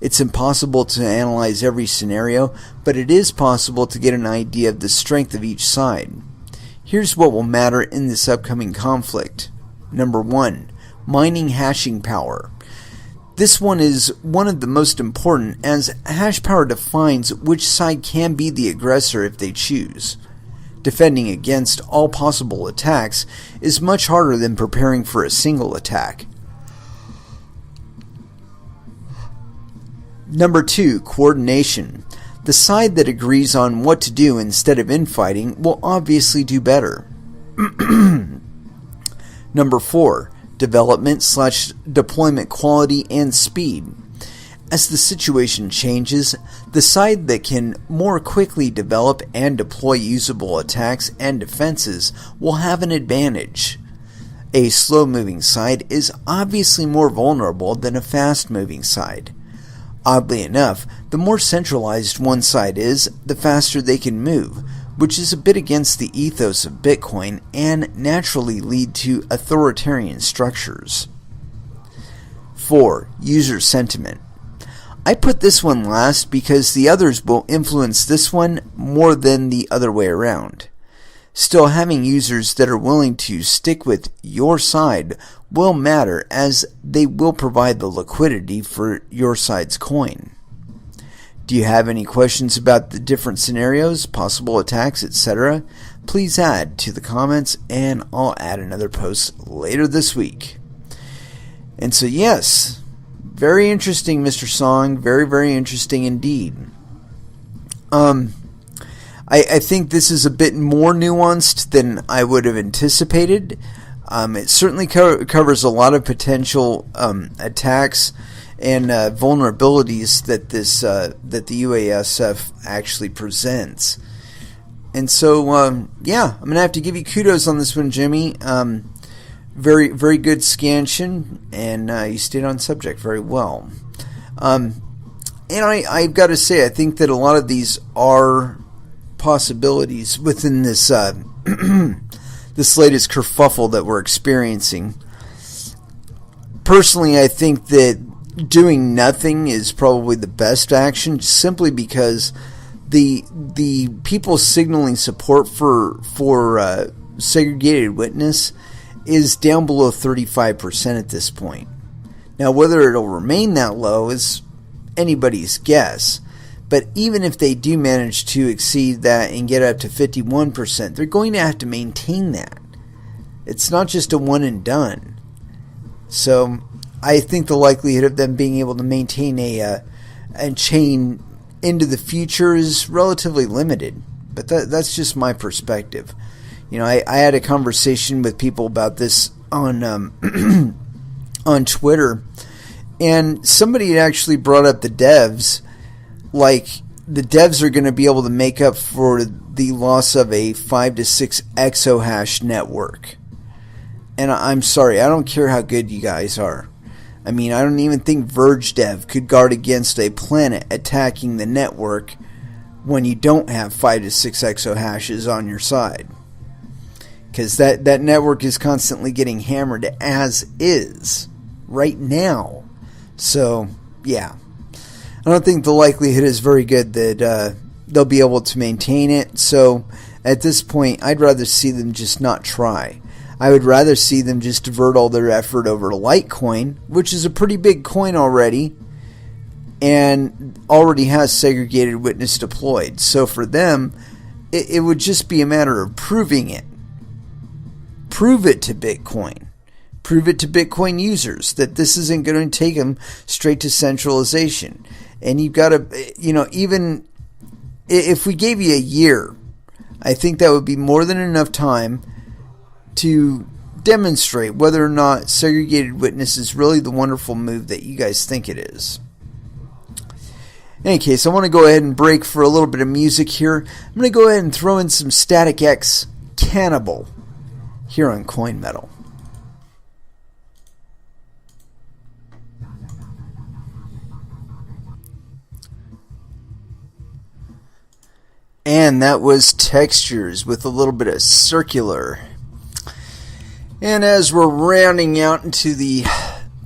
It's impossible to analyze every scenario, but it is possible to get an idea of the strength of each side. Here's what will matter in this upcoming conflict. Number 1. Mining hashing power. This one is one of the most important, as hash power defines which side can be the aggressor if they choose. Defending against all possible attacks is much harder than preparing for a single attack. Number 2, coordination. The side that agrees on what to do instead of infighting will obviously do better. Number 4, development/deployment quality and speed. As the situation changes, the side that can more quickly develop and deploy usable attacks and defenses will have an advantage. A slow-moving side is obviously more vulnerable than a fast-moving side. Oddly enough, the more centralized one side is, the faster they can move, which is a bit against the ethos of Bitcoin and naturally lead to authoritarian structures. 4. User sentiment. I put this one last because the others will influence this one more than the other way around. Still, having users that are willing to stick with your side will matter, as they will provide the liquidity for your side's coin. Do you have any questions about the different scenarios, possible attacks, etc.? Please add to the comments and I'll add another post later this week. And so yes, very interesting, Mr. Song. Very, very interesting indeed. I think this is a bit more nuanced than I would have anticipated. It certainly covers a lot of potential attacks and vulnerabilities that that the UASF actually presents. And so, yeah, I'm going to have to give you kudos on this one, Jimmy. Very, very good scansion, and you stayed on subject very well. And I've got to say, I think that a lot of these are possibilities within this this latest kerfuffle that we're experiencing. Personally, I think that doing nothing is probably the best action, simply because the people signaling support for segregated witness is down below 35% at this point. Now, whether it'll remain that low is anybody's guess. But even if they do manage to exceed that and get up to 51%, they're going to have to maintain that. It's not just a one and done. So I think the likelihood of them being able to maintain a chain into the future is relatively limited. But that's just my perspective. You know, I had a conversation with people about this on on Twitter, and somebody had actually brought up the devs. Like, the devs are going to be able to make up for the loss of a 5 to 6 exahash network. And I'm sorry, I don't care how good you guys are. I mean, I don't even think Verge Dev could guard against a planet attacking the network when you don't have 5 to 6 exahashes on your side. Because that network is constantly getting hammered as is right now. So, yeah. I don't think the likelihood is very good that they'll be able to maintain it. So at this point, I'd rather see them just not try. I would rather see them just divert all their effort over to Litecoin, which is a pretty big coin already, and already has segregated witness deployed. So for them, it would just be a matter of proving it. Prove it to Bitcoin. Prove it to Bitcoin users that this isn't going to take them straight to centralization. And you've got to, you know, even if we gave you a year, I think that would be more than enough time to demonstrate whether or not segregated witness is really the wonderful move that you guys think it is. In any case, I want to go ahead and break for a little bit of music here. I'm going to go ahead and throw in some Static X Cannibal here on Coin Metal. And that was Textures with a little bit of Circular. And as we're rounding out into the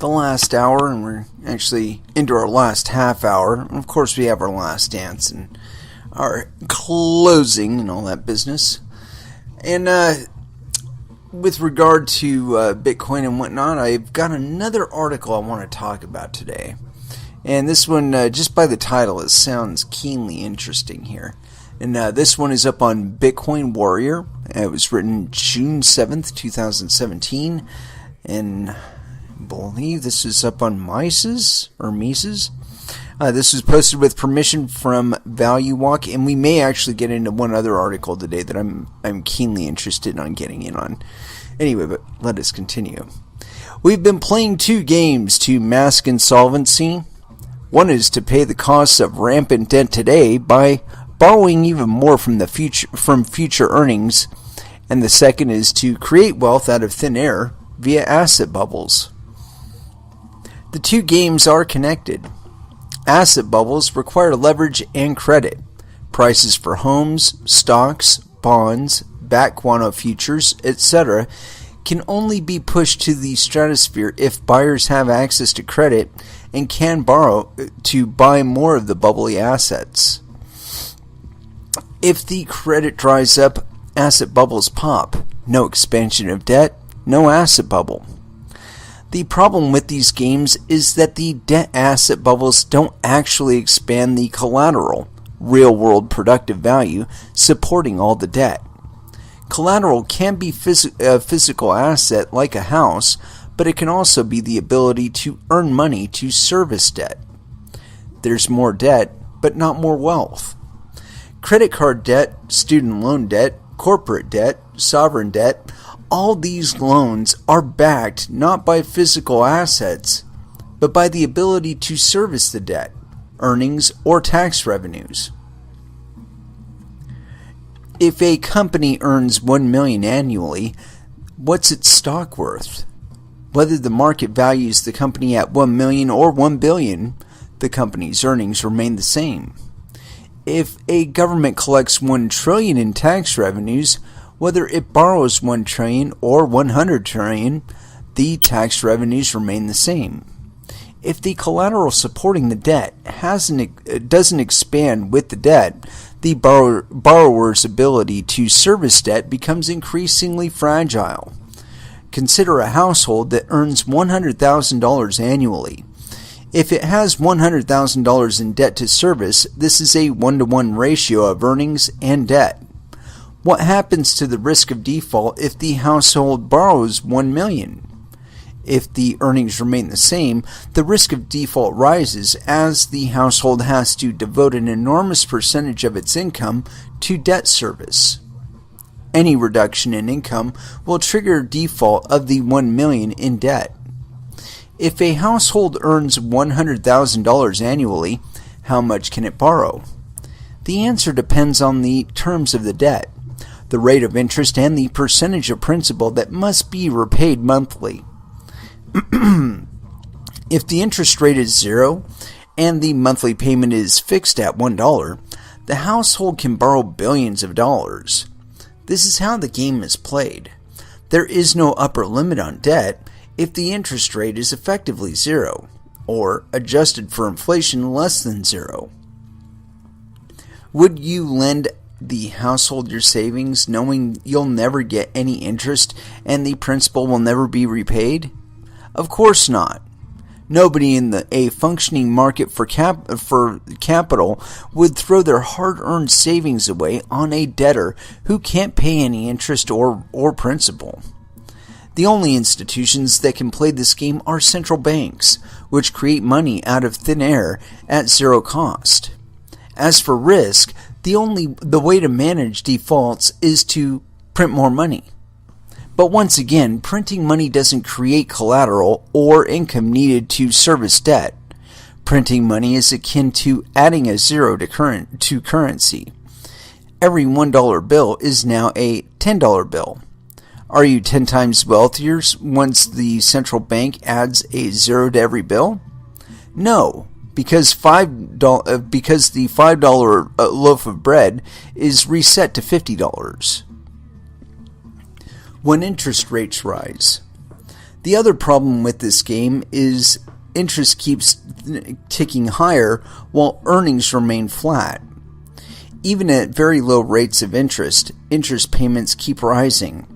last hour, and we're actually into our last half hour, and of course we have our last dance and our closing and all that business. And with regard to Bitcoin and whatnot, I've got another article I want to talk about today. And this one, just by the title, it sounds keenly interesting here. And this one is up on Bitcoin Warrior. It was written June 7th, 2017. And I believe this is up on Mises. This was posted with permission from ValueWalk. And we may actually get into one other article today that I'm keenly interested in getting in on. Anyway, but let us continue. We've been playing 2 games to mask insolvency. One is to pay the costs of rampant debt today by borrowing even more from future earnings, and the second is to create wealth out of thin air via asset bubbles. The two games are connected. Asset bubbles require leverage and credit. Prices for homes, stocks, bonds, back quantum futures, etc. can only be pushed to the stratosphere if buyers have access to credit and can borrow to buy more of the bubbly assets. If the credit dries up, asset bubbles pop. No expansion of debt, no asset bubble. The problem with these games is that the debt asset bubbles don't actually expand the collateral, real-world productive value, supporting all the debt. Collateral can be a physical asset like a house, but it can also be the ability to earn money to service debt. There's more debt, but not more wealth. Credit card debt, student loan debt, corporate debt, sovereign debt, all these loans are backed not by physical assets, but by the ability to service the debt, earnings, or tax revenues. If a company earns $1 million annually, what's its stock worth? Whether the market values the company at $1 million or $1 billion, the company's earnings remain the same. If a government collects $1 trillion in tax revenues, whether it borrows $1 trillion or $100 trillion, the tax revenues remain the same. If the collateral supporting the debt doesn't expand with the debt, the borrower's ability to service debt becomes increasingly fragile. Consider a household that earns $100,000 annually. If it has $100,000 in debt to service, this is a 1-to-1 ratio of earnings and debt. What happens to the risk of default if the household borrows $1 million? If the earnings remain the same, the risk of default rises as the household has to devote an enormous percentage of its income to debt service. Any reduction in income will trigger default of the $1 million in debt. If a household earns $100,000 annually, how much can it borrow? The answer depends on the terms of the debt, the rate of interest, and the percentage of principal that must be repaid monthly. If the interest rate is 0 and the monthly payment is fixed at $1, the household can borrow billions of dollars. This is how the game is played. There is no upper limit on debt if the interest rate is effectively 0, or adjusted for inflation less than 0. Would you lend the household your savings knowing you'll never get any interest and the principal will never be repaid? Of course not. Nobody in a functioning market for capital would throw their hard-earned savings away on a debtor who can't pay any interest or principal. The only institutions that can play this game are central banks, which create money out of thin air at 0 cost. As for risk, the way to manage defaults is to print more money. But once again, printing money doesn't create collateral or income needed to service debt. Printing money is akin to adding a zero to currency. Every $1 bill is now a $10 bill. Are you 10 times wealthier once the central bank adds a zero to every bill? No, because the $5 loaf of bread is reset to $50. When interest rates rise. The other problem with this game is interest keeps ticking higher while earnings remain flat. Even at very low rates of interest payments keep rising.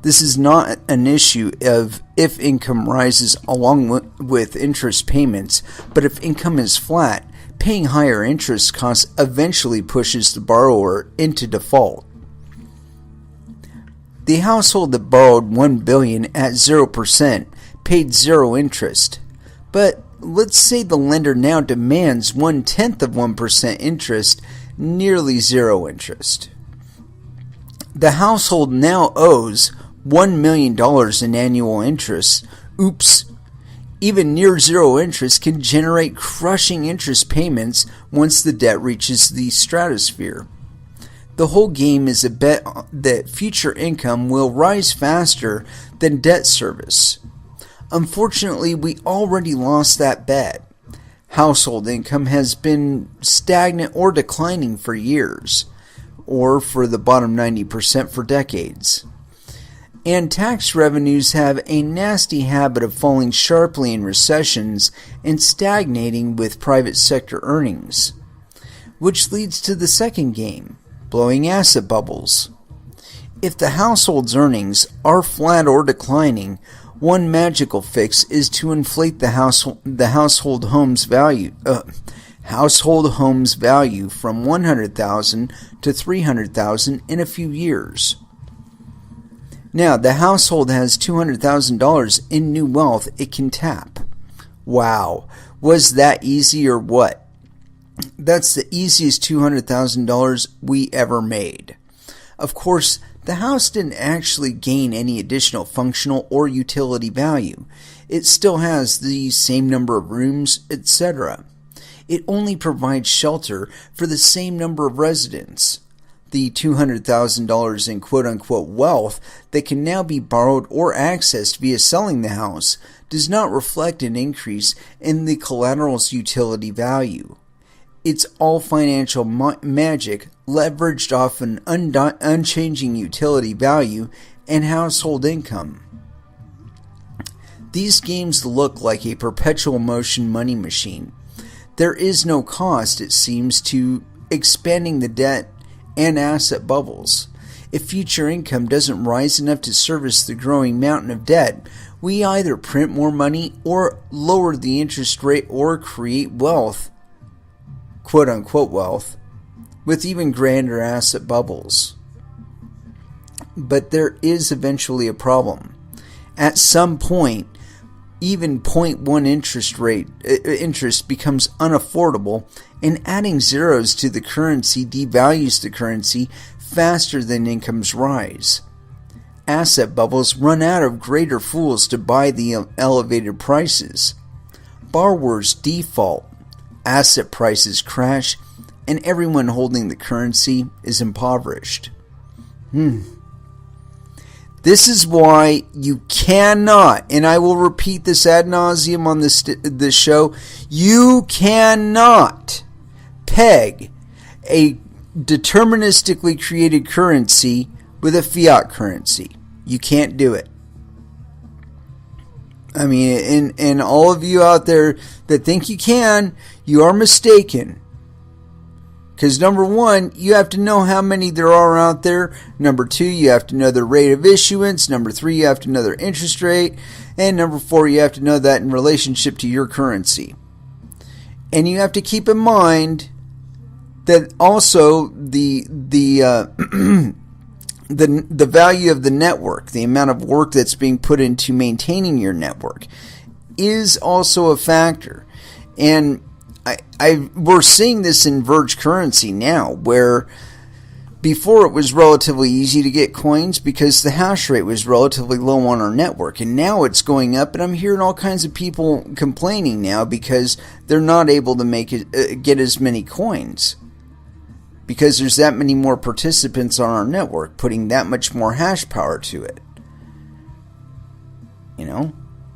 This is not an issue of if income rises along with interest payments, but if income is flat, paying higher interest costs eventually pushes the borrower into default. The household that borrowed $1 billion at 0% paid 0 interest. But let's say the lender now demands 1/10 of 1% interest, nearly 0 interest. The household now owes $1 million in annual interest. Oops. Even near zero interest can generate crushing interest payments once the debt reaches the stratosphere. The whole game is a bet that future income will rise faster than debt service. Unfortunately, we already lost that bet. Household income has been stagnant or declining for years, or for the bottom 90% for decades. And tax revenues have a nasty habit of falling sharply in recessions and stagnating with private sector earnings. Which leads to the second game, blowing asset bubbles. If the household's earnings are flat or declining, one magical fix is to inflate the household home's value from $100,000 to $300,000 in a few years. Now, the household has $200,000 in new wealth it can tap. Wow, was that easy or what? That's the easiest $200,000 we ever made. Of course, the house didn't actually gain any additional functional or utility value. It still has the same number of rooms, etc. It only provides shelter for the same number of residents. The $200,000 in quote-unquote wealth that can now be borrowed or accessed via selling the house does not reflect an increase in the collateral's utility value. It's all financial magic leveraged off an unchanging utility value and household income. These games look like a perpetual motion money machine. There is no cost, it seems, to expanding the debt and asset bubbles. If future income doesn't rise enough to service the growing mountain of debt, we either print more money or lower the interest rate or create wealth, quote-unquote wealth, with even grander asset bubbles. But there is eventually a problem. At some point, even 0.1 interest becomes unaffordable, and adding zeros to the currency devalues the currency faster than incomes rise. Asset bubbles run out of greater fools to buy the elevated prices. Borrowers default. Asset prices crash, and everyone holding the currency is impoverished. This is why you cannot, and I will repeat this ad nauseum on this show, you cannot peg a deterministically created currency with a fiat currency. You can't do it. I mean, and all of you out there that think you can, you are mistaken. Because number one, you have to know how many there are out there. Number two, you have to know the rate of issuance. Number three, you have to know their interest rate. And number four, you have to know that in relationship to your currency. And you have to keep in mind that also the value of the network, the amount of work that's being put into maintaining your network, is also a factor. And we're seeing this in Verge currency now, where before it was relatively easy to get coins because the hash rate was relatively low on our network, and now it's going up, and I'm hearing all kinds of people complaining now because they're not able to get as many coins because there's that many more participants on our network putting that much more hash power to it. You know,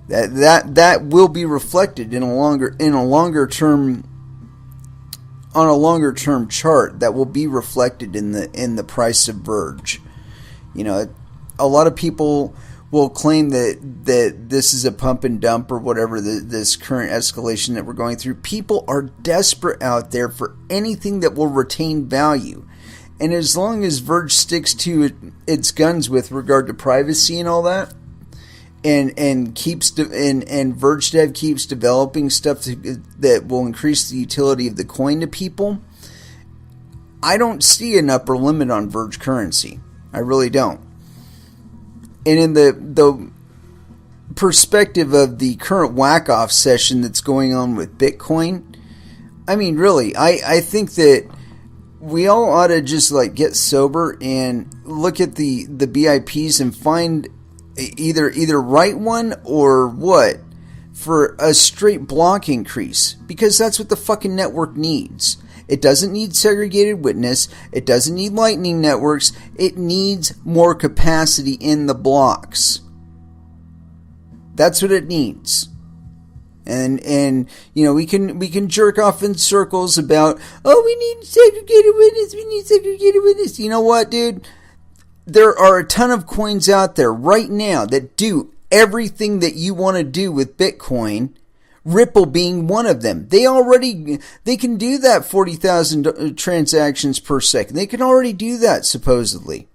that will be reflected in a longer term chart. That will be reflected in the price of Verge. You know, a lot of people will claim that this is a pump and dump or whatever, this current escalation that we're going through. People are desperate out there for anything that will retain value. And as long as Verge sticks to its guns with regard to privacy and all that, and Verge Dev keeps developing stuff that will increase the utility of the coin to people, I don't see an upper limit on Verge currency. I really don't. And in the perspective of the current whack-off session that's going on with Bitcoin, I mean, really, I think that we all ought to just get sober and look at the BIPs and find either write one or for a straight block increase, because that's what the fucking network needs. It doesn't need segregated witness. It doesn't need lightning networks. It needs more capacity in the blocks. That's what it needs. And you know, we can jerk off in circles about, oh, we need segregated witness. We need segregated witness. You know what, dude? There are a ton of coins out there right now that do everything that you want to do with Bitcoin, Ripple being one of them. They can do that 40,000 transactions per second. They can already do that, supposedly.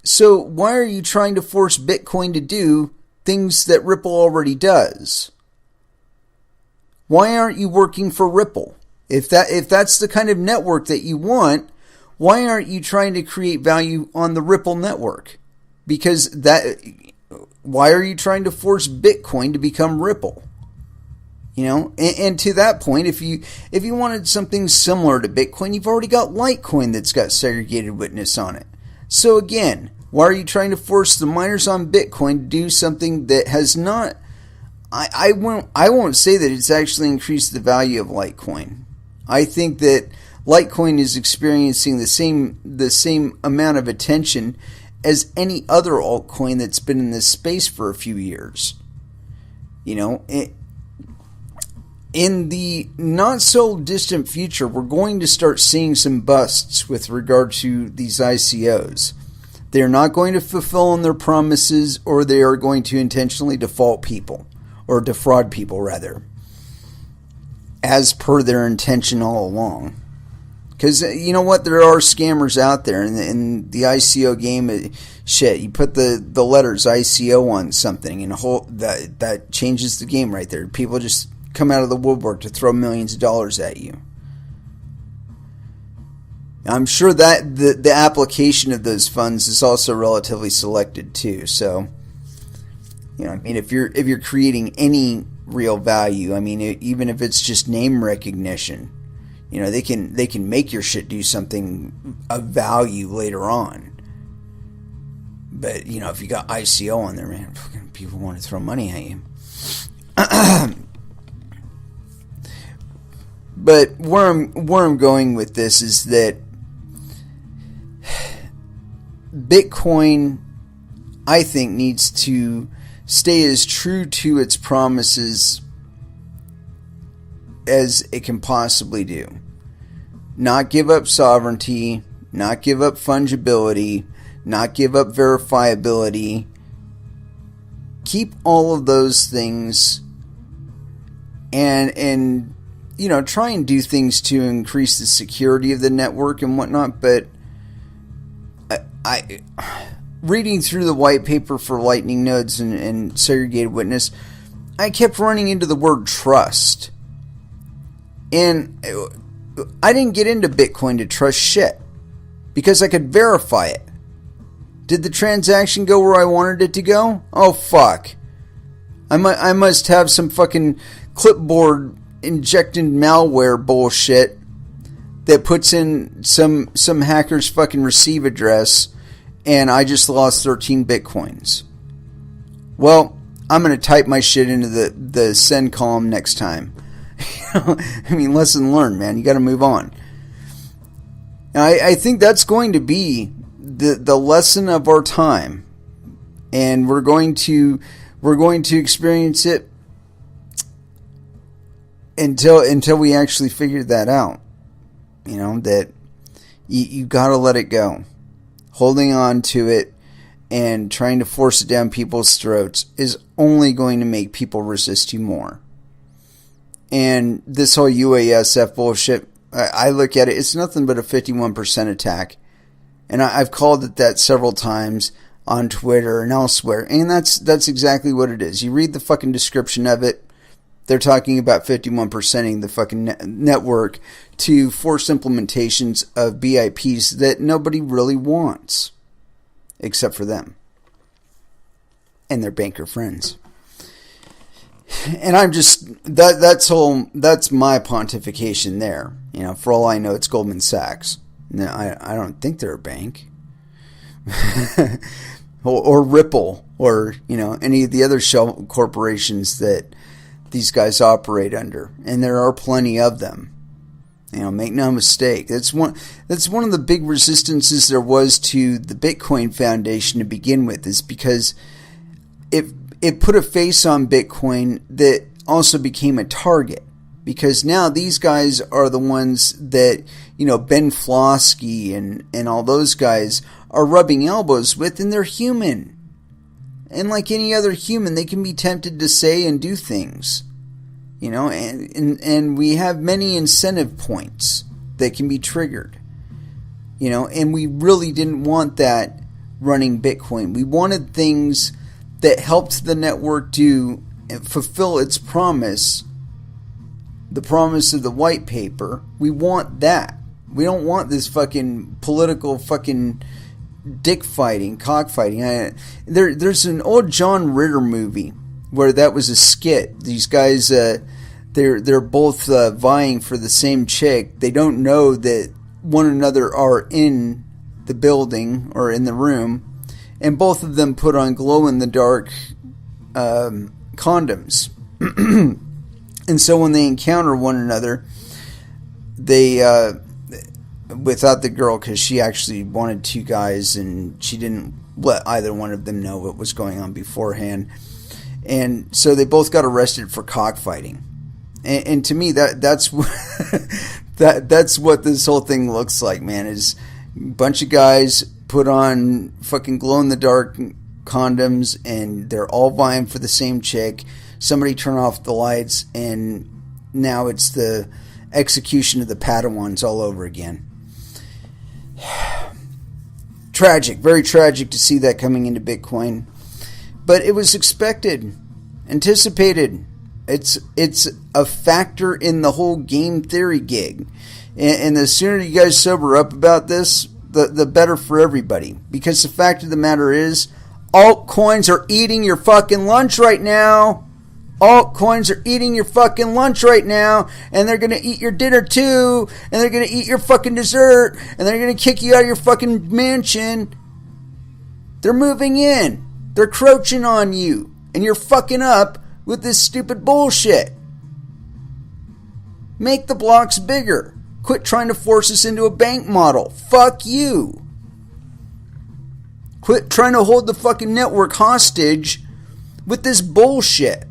So why are you trying to force Bitcoin to do things that Ripple already does? Why aren't you working for Ripple? If that's the kind of network that you want, why aren't you trying to create value on the Ripple network? Why are you trying to force Bitcoin to become Ripple? You know, and to that point, if you wanted something similar to Bitcoin, you've already got Litecoin that's got segregated witness on it. So again, why are you trying to force the miners on Bitcoin to do something that has not? I won't say that it's actually increased the value of Litecoin. I think that Litecoin is experiencing the same amount of attention as any other altcoin that's been in this space for a few years. You know, in the not so distant future, we're going to start seeing some busts with regard to these ICOs. They're not going to fulfill on their promises, or they are going to intentionally default people, or defraud people rather, as per their intention all along. Because you know what, there are scammers out there in the ICO game. Shit, you put the letters ICO on something, and that changes the game right there. People just come out of the woodwork to throw millions of dollars at you. I'm sure that the application of those funds is also relatively selected too. So, you know, I mean, if you're creating any real value, I mean, even if it's just name recognition, you know, they can make your shit do something of value later on. But you know, if you got ICO on there, man, people want to throw money at you. But where I'm going with this is that Bitcoin, I think, needs to stay as true to its promises as it can possibly do. Not give up sovereignty, not give up fungibility, not give up verifiability. Keep all of those things and you know, try and do things to increase the security of the network and whatnot. But I reading through the white paper for Lightning nodes and segregated witness, I kept running into the word trust. And I didn't get into Bitcoin to trust shit, because I could verify it. Did the transaction go where I wanted it to go? Oh fuck. I must have some fucking Clipboard injected malware bullshit that puts in some hacker's fucking receive address, and I just lost 13 Bitcoins. Well, I'm going to type my shit into the send column next time. I mean, lesson learned, man. You got to move on. I think that's going to be the lesson of our time, and we're going to experience it until we actually figure that out. You know, that you got to let it go. Holding on to it and trying to force it down people's throats is only going to make people resist you more. And this whole UASF bullshit, I look at it, it's nothing but a 51% attack. And I've called it that several times on Twitter and elsewhere. And that's exactly what it is. You read the fucking description of it, they're talking about 51%ing the fucking network to force implementations of BIPs that nobody really wants, except for them and their banker friends. And I'm just that's my pontification there. You know, for all I know, it's Goldman Sachs. No, I don't think they're a bank. or Ripple, or, you know, any of the other shell corporations that these guys operate under. And there are plenty of them. You know, make no mistake. That's one of the big resistances there was to the Bitcoin Foundation to begin with, is because it put a face on Bitcoin that also became a target. Because now these guys are the ones that, you know, Ben Flosky and all those guys are rubbing elbows with, and they're human. And like any other human, they can be tempted to say and do things. You know, and we have many incentive points that can be triggered. You know, and we really didn't want that running Bitcoin. We wanted things that helped the network fulfill its promise, the promise of the white paper. We want that. We don't want this fucking political fucking dick fighting, cockfighting. There's an old John Ritter movie where that was a skit. These guys, they're both vying for the same chick. They don't know that one another are in the building or in the room, and both of them put on glow-in-the-dark condoms. And so when they encounter one another, they, without the girl, because she actually wanted two guys, and she didn't let either one of them know what was going on beforehand. And so they both got arrested for cockfighting. And to me, that's that's what this whole thing looks like, man. Is a bunch of guys put on fucking glow-in-the-dark condoms, and they're all vying for the same chick. Somebody turn off the lights, and now it's the execution of the Padawans all over again. Tragic, very tragic to see that coming into Bitcoin. But it was expected, anticipated. It's a factor in the whole game theory gig. And the sooner you guys sober up about this, the better for everybody. Because the fact of the matter is, altcoins are eating your fucking lunch right now. Altcoins are eating your fucking lunch right now, and they're going to eat your dinner too, and they're going to eat your fucking dessert, and they're going to kick you out of your fucking mansion. They're moving in. They're crouching on you, and you're fucking up with this stupid bullshit. Make the blocks bigger. Quit trying to force us into a bank model. Fuck you. Quit trying to hold the fucking network hostage with this bullshit.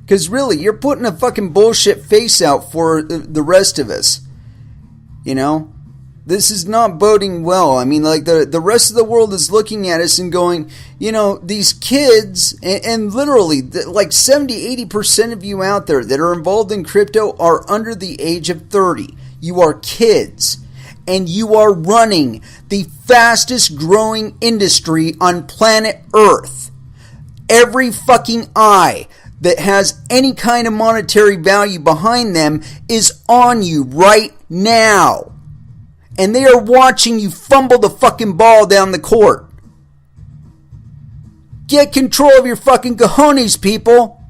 Because really, you're putting a fucking bullshit face out for the rest of us. You know? This is not boding well. I mean, like, the rest of the world is looking at us and going, you know, these kids, and literally, like 70-80% of you out there that are involved in crypto are under the age of 30. You are kids. And you are running the fastest growing industry on planet Earth. Every fucking eye that has any kind of monetary value behind them is on you right now. And they are watching you fumble the fucking ball down the court. Get control of your fucking cojones, people.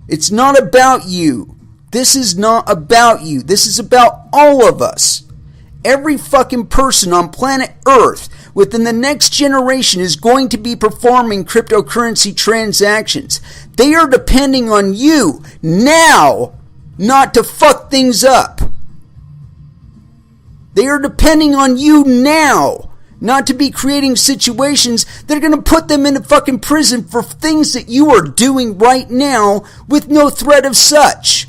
It's not about you. This is not about you. This is about all of us. Every fucking person on planet Earth within the next generation is going to be performing cryptocurrency transactions. They are depending on you now not to fuck things up. They are depending on you now not to be creating situations that are going to put them into fucking prison for things that you are doing right now with no threat of such.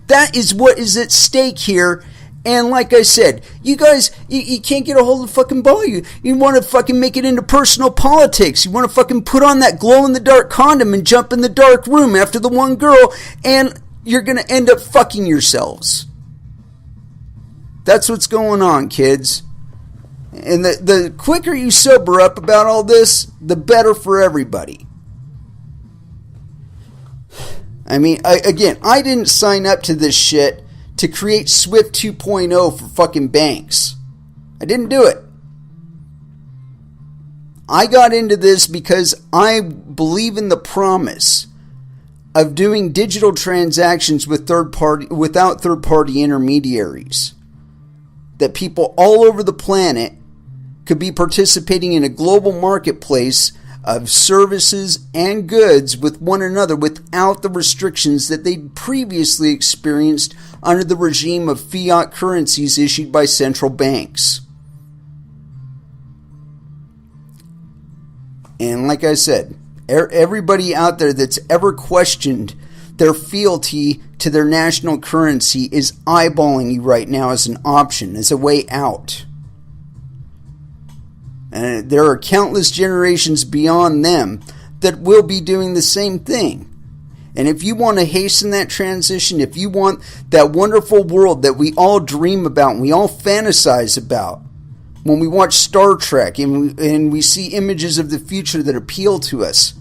That is what is at stake here. And like I said, you guys, you can't get a hold of the fucking ball. You want to fucking make it into personal politics. You want to fucking put on that glow-in-the-dark condom and jump in the dark room after the one girl, and you're going to end up fucking yourselves. That's what's going on, kids. And the quicker you sober up about all this, the better for everybody. I mean, I didn't sign up to this shit to create Swift 2.0 for fucking banks. I didn't do it. I got into this because I believe in the promise of doing digital transactions with without third-party intermediaries. That people all over the planet could be participating in a global marketplace of services and goods with one another without the restrictions that they previously experienced under the regime of fiat currencies issued by central banks. And like I said, everybody out there that's ever questioned their fealty to their national currency is eyeballing you right now as an option, as a way out. And there are countless generations beyond them that will be doing the same thing. And if you want to hasten that transition, if you want that wonderful world that we all dream about and we all fantasize about, when we watch Star Trek and we see images of the future that appeal to us,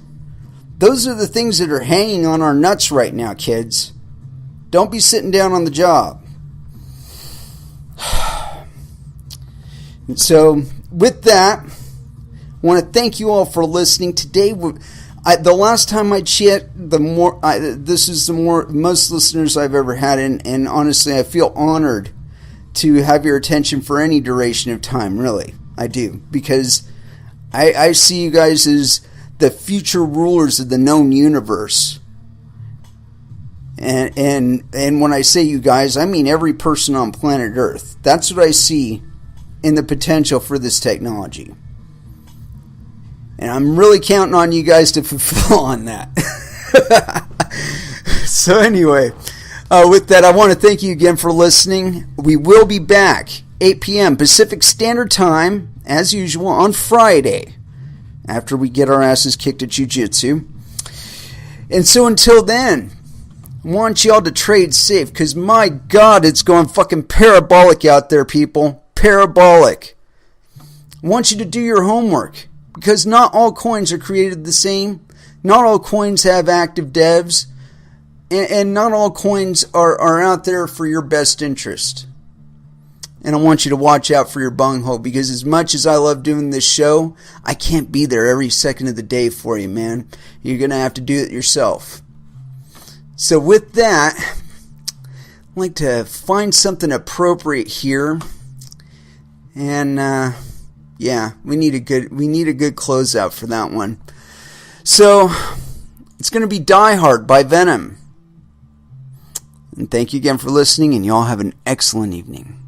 those are the things that are hanging on our nuts right now, kids. Don't be sitting down on the job. And so, with that, I want to thank you all for listening. Today, the last time I checked, this is the most listeners I've ever had, and honestly, I feel honored to have your attention for any duration of time. Really, I do, because I see you guys as the future rulers of the known universe. And when I say you guys, I mean every person on planet Earth. That's what I see in the potential for this technology. And I'm really counting on you guys to fulfill on that. So anyway, with that, I want to thank you again for listening. We will be back 8 p.m. Pacific Standard Time, as usual, on Friday, after we get our asses kicked at jiu-jitsu. And so until then, I want y'all to trade safe, because my God, it's going fucking parabolic out there, people. Parabolic. I want you to do your homework, because not all coins are created the same. Not all coins have active devs, and not all coins are out there for your best interest. And I want you to watch out for your bunghole, because as much as I love doing this show, I can't be there every second of the day for you, man. You're going to have to do it yourself. So with that, I'd like to find something appropriate here. And yeah, we need a good closeout for that one. So it's going to be Die Hard by Venom. And thank you again for listening, and y'all have an excellent evening.